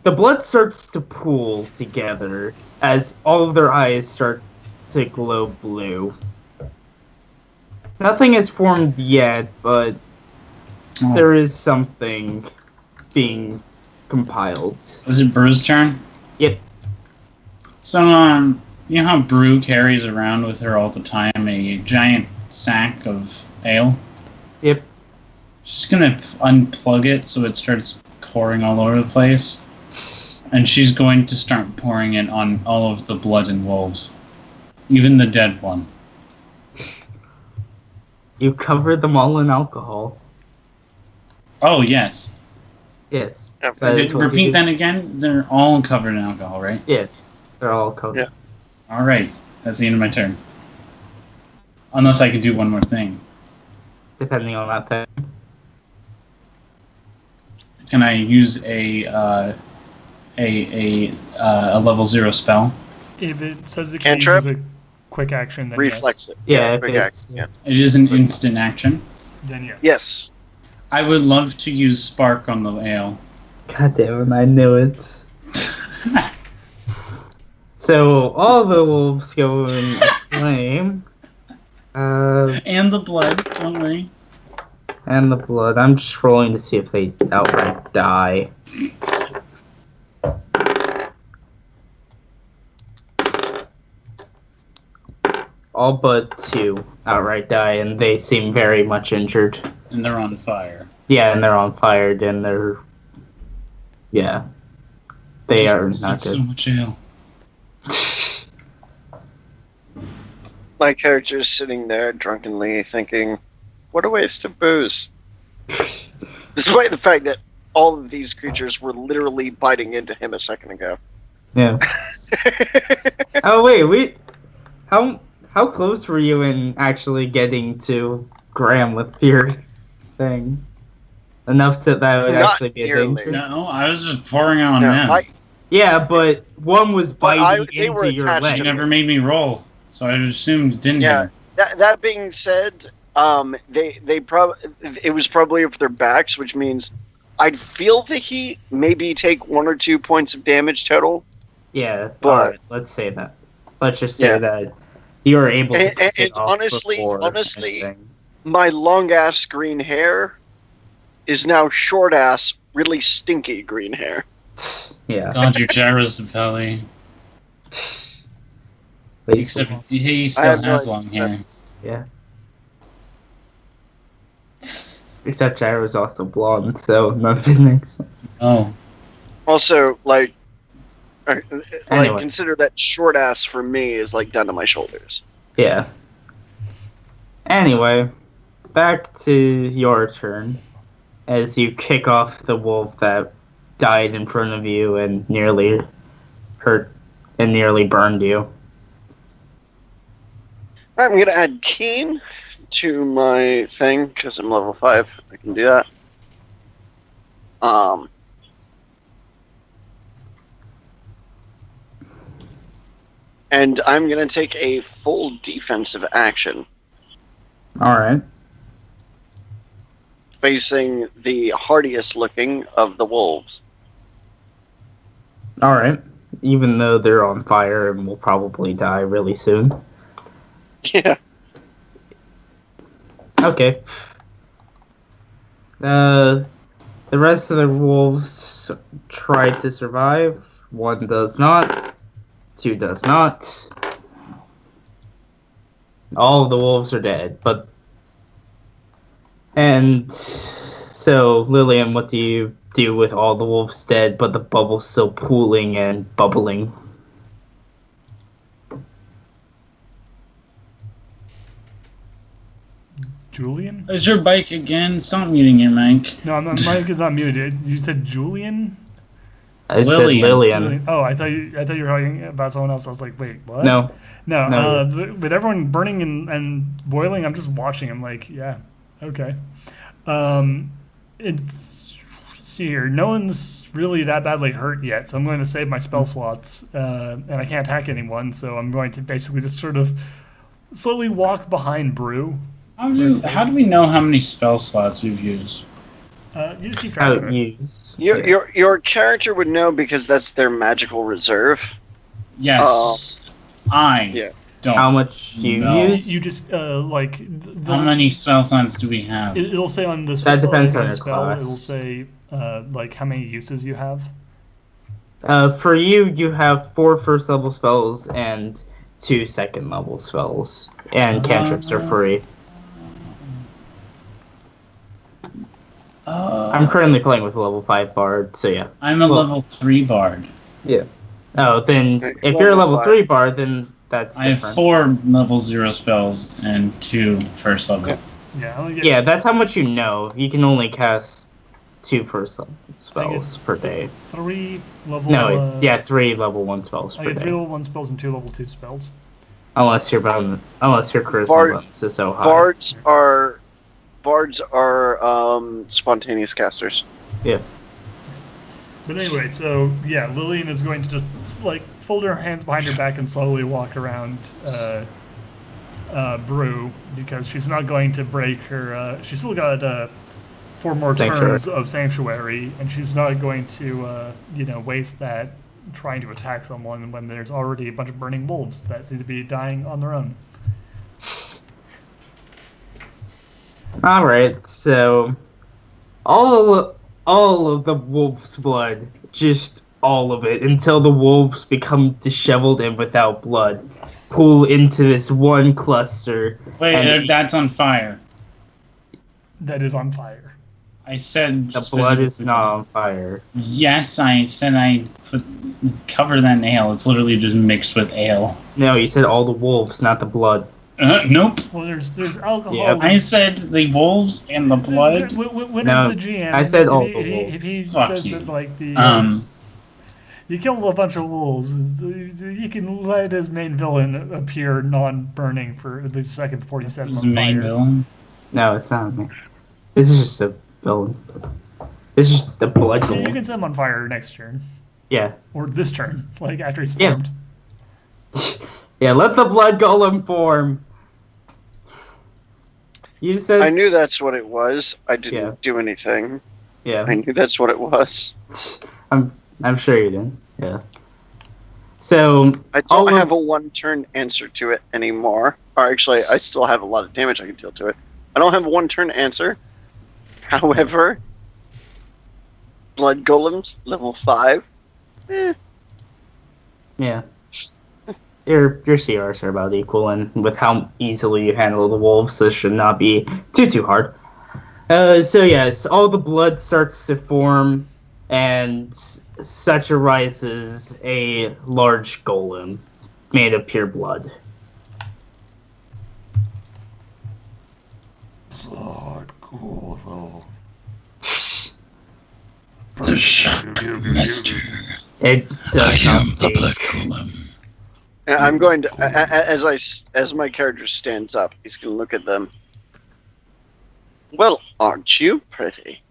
The blood starts to pool together as all of their eyes start to glow blue. Nothing has formed yet, but Oh. there is something being compiled. Was it Brew's turn? Yep. So, you know how Brew carries around with her all the time a giant sack of ale? Yep. She's gonna unplug it so it starts pouring all over the place. And she's going to start pouring it on all of the blood and wolves. Even the dead one. You covered them all in alcohol. Oh, yes. Yes. Yeah, That is what you Repeat do. that again? They're all covered in alcohol, right? Yes. They're all covered. Yeah. Alright, that's the end of my turn. Unless I can do one more thing. Depending on that thing. Can I use a level 0 spell? If it says it can use Cantrip? as a quick action, then Reflex it. Yeah, if quick it's- action, yeah. It is an instant action. yes. Then yes. Yes. I would love to use Spark on the ale. God damn it, I knew it. So all the wolves go in a flame. And the blood, don't worry. And the blood. I'm just rolling to see if they outright die. All but 2 outright die, and they seem very much injured. And they're on fire. Yeah, and they're on fire, and they're... Yeah. They are It's not so good. much ale. My character is sitting there drunkenly thinking, what a waste of booze. Despite the fact that all of these creatures were literally biting into him a second ago. Yeah. Oh, wait. How close were you in actually getting to Graham with your thing? Enough to that would Not actually be a nearly. danger? No, I was just pouring it on No, them. Yeah, but one was But biting they were into your attached leg. to They never made me roll, so I assumed it didn't Yeah. hit her. That being said, they probably it was probably over their backs, which means I'd feel the heat, maybe take 1 or 2 points of damage total. Yeah, But- alright, let's say that. Let's just say Yeah. that you were able to And- get and off honestly- before honestly- anything. My long ass green hair is now short ass, really stinky green hair. Yeah. God, your gyros of belly. Except he I still have no has idea. long hair. Yeah. Except Gyro's also blonde, so none of it makes sense. Oh, Also, like, Like, Anyway. consider that short ass for me is like down to my shoulders. Yeah. Anyway, back to your turn as you kick off the wolf that died in front of you and nearly burned you. I'm gonna add Keen to my thing because I'm level 5. I can do that. And I'm gonna take a full defensive action All right. facing the hardiest looking of the wolves. All right. Even though they're on fire and will probably die really soon. Yeah. Okay. The rest of the wolves try to survive. 1 does not. 2 does not. All of the wolves are dead, and so Lillian, what do you do with all the wolves dead, but the bubble's still pooling and bubbling? Julian? Is your bike again? Stop muting your mic. No, my mic is not muted. You said Julian? I said Lillian. Lillian. Oh, I thought you were talking about someone else. I was like, wait, what? No. No. With everyone burning and boiling, I'm just watching. I'm like, yeah, okay. It's see here. No one's really that badly hurt yet, so I'm going to save my spell slots, and I can't attack anyone, so I'm going to basically just sort of slowly walk behind Brew. How do we know how many spell slots we've used? You just keep track of it. Outuse. Your character would know because that's their magical reserve. Yes. I don't. How much you know. use? You just like How many spell slots do we have? It'll say on this. That depends on your spell. class. It'll say like how many uses you have. For you have 4 first level spells and 2 second level spells, and cantrips are free. I'm currently playing with a level 5 bard, so yeah. I'm a level 3 bard. Yeah. Oh, then Okay, if you're a level level 3 bard, then that's I different. have 4 level 0 spells and 2 first level. Yeah. Yeah, I only get Yeah, that's how much you know. You can only cast 2 first level spells per day. 3 level. No, 3 level 1 spells I per get 3 day. level 1 spells and 2 level 2 spells. Unless your charisma bonus is so high. Bards are spontaneous casters. Yeah. But anyway, so yeah, Lillian is going to just like fold her hands behind her back and slowly walk around Brew because she's not going to break her. She's still got 4 more turns of Sanctuary, and she's not going to waste that trying to attack someone when there's already a bunch of burning wolves that seem to be dying on their own. All right, so all of the wolf's blood, just all of it, until the wolves become disheveled and without blood, pool into this one cluster. Wait, that's on fire. That is on fire. I said The blood is not on fire. Yes, I said I cover that in ale. It's literally just mixed with ale. No, you said all the wolves, not the blood. Nope. Well, there's alcohol. Yeah, I said the wolves and the blood. When No, is the GM? I said all if the wolves. If he Fuck says you. that like the you killed a bunch of wolves, you can let his main villain appear non-burning for at least a second before you set him This on main fire. villain. No, it's not me. This is just a villain. This is just the blood Yeah, you golem. can set him on fire next turn Yeah. or this turn, like after he's Yeah. formed. Yeah, let the blood golem form. You said I knew that's what it was. I didn't Yeah. do anything. yeah. I knew that's what it was. I'm sure you did. Yeah. So I all don't of- have a 1-turn answer to it anymore. Or actually, I still have a lot of damage I can deal to it. I don't have a 1-turn answer. However, Blood Golems, level 5. yeah. Your CRs are about equal, and with how easily you handle the wolves, this should not be too hard. So yes, all the blood starts to form, and such arises a large golem made of pure blood. Blood golem. The sharp master. It I does am not the take. blood golem. And I'm going to, as my character stands up, he's going to look at them. Well, aren't you pretty?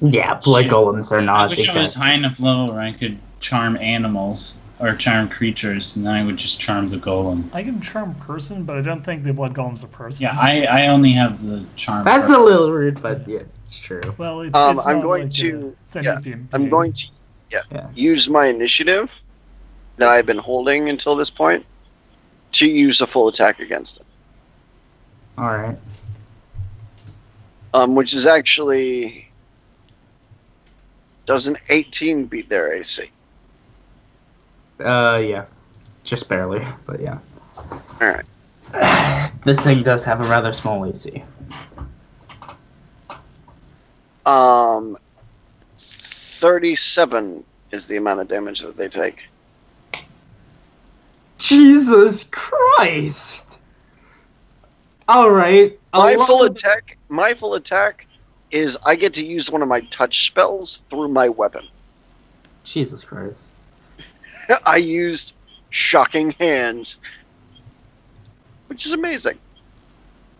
Yeah, blood golems are I not wish I was exactly. high enough level where I could charm animals or charm creatures, and then I would just charm the golem. I can charm person, but I don't think the blood golem's a person. Yeah, I only have the charm. That's a little rude, but yeah, it's true. Well, it's I'm not going like to- a sentient I'm being. going to Yeah. use my initiative that I've been holding until this point to use a full attack against them. All right. Which is actually... Does an 18 beat their AC? Yeah, just barely, but yeah. Alright. This thing does have a rather small AC. 37 is the amount of damage that they take. Jesus Christ! All right. My full attack is I get to use one of my touch spells through my weapon. Jesus Christ. I used Shocking Hands, which is amazing.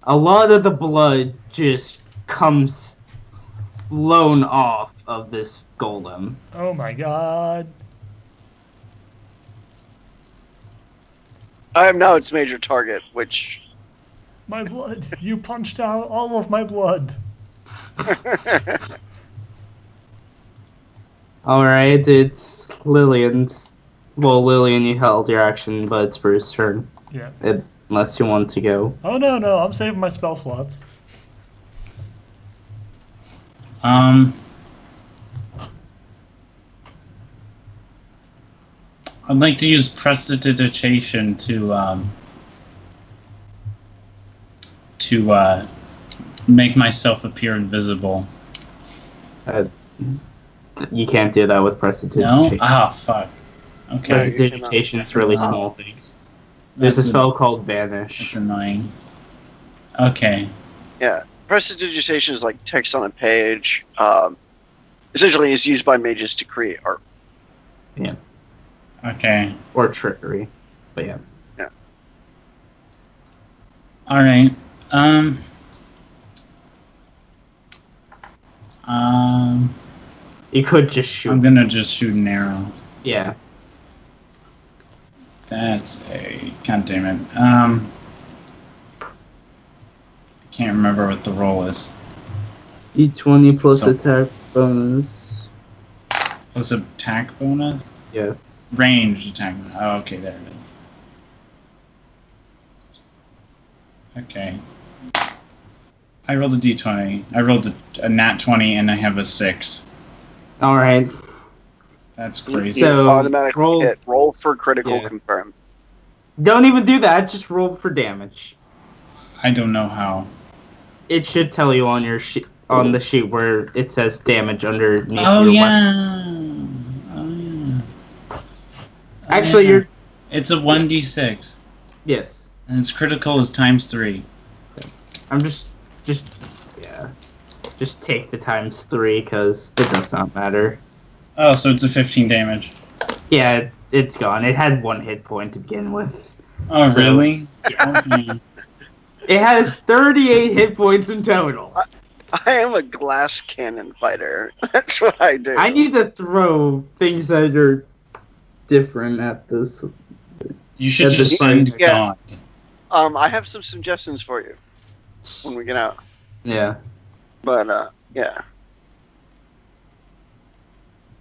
A lot of the blood just comes blown off of this golem. Oh my god. I am now its major target, which... My blood. You punched out all of my blood. Alright, it's Lillian's. Well, Lillian, you held your action, but it's Bruce's turn. Yeah. Unless you want to go. Oh no, I'm saving my spell slots. I'd like to use prestidigitation to make myself appear invisible. You can't do that with No? prestidigitation. Ah, fuck. Okay, Right. Prestidigitation is really small things. There's a That's spell called that's Vanish. annoying. Okay. Yeah, prestidigitation is like text on a page. Essentially, it's used by mages to create art. Okay. Or trickery. But yeah. Alright. You could just shoot. I'm gonna just shoot an arrow. Yeah. That's a... God damn it. I can't remember what the roll is. D20 plus So- attack bonus. Was it attack bonus? Yeah. Ranged attack bonus. Oh, okay, there it is. Okay. I rolled a d20. I rolled a nat 20 and I have a 6. Alright. That's You crazy. So, automatically roll- hit. Roll for critical Yeah. confirm. Don't even do that, just roll for damage. I don't know how. It should tell you on your on the sheet where it says damage underneath Oh, your weapon. yeah. Oh, yeah. Actually, Yeah. you're... It's a 1d6. Yes. And its critical is times 3. I'm just yeah. Just take the times 3, because it does not matter. Oh, so it's a 15 damage. Yeah, it's gone. It had 1 hit point to begin with. Oh, So- really? Okay. It has 38 hit points in total. I am a glass cannon fighter. That's what I do. I need to throw things that are different at this. You should That's just just send fine. Yeah. God. I have some suggestions for you when we get out. Yeah. But, yeah.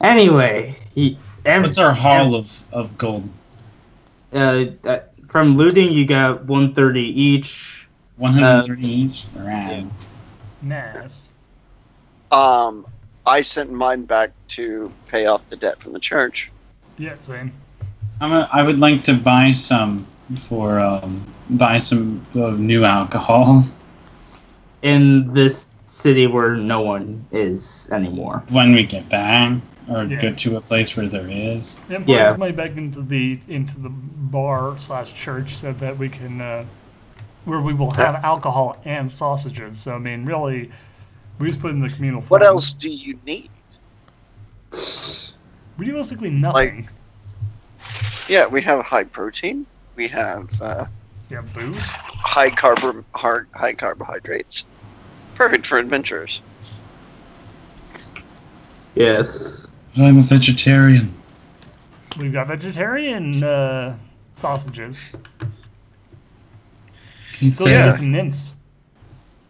Anyway, What's our haul of gold? From looting, you got 130 each. 130 each? Rad. Nice. I sent mine back to pay off the debt from the church. Yeah, same. I would like to buy some buy some new alcohol. In this city where no one is anymore. When we get back, or Yeah. get to a place where there is. And put Yeah. this money back into the bar/church so that we can where we will have alcohol and sausages. So I mean, really, we just put in the communal fund. What else do you need? Realistically, nothing. Yeah, we have high protein. We have Yeah, booze. high carbohydrates. Perfect for adventurers. Yes. But I'm a vegetarian. We've got vegetarian sausages. Still Yeah. got some nymphs.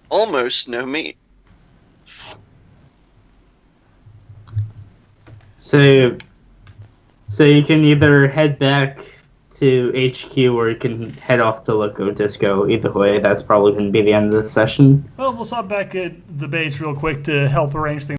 Almost no meat. So you can either head back to HQ or you can head off to Loco Disco. Either way, that's probably going to be the end of the session. Well, we'll stop back at the base real quick to help arrange things.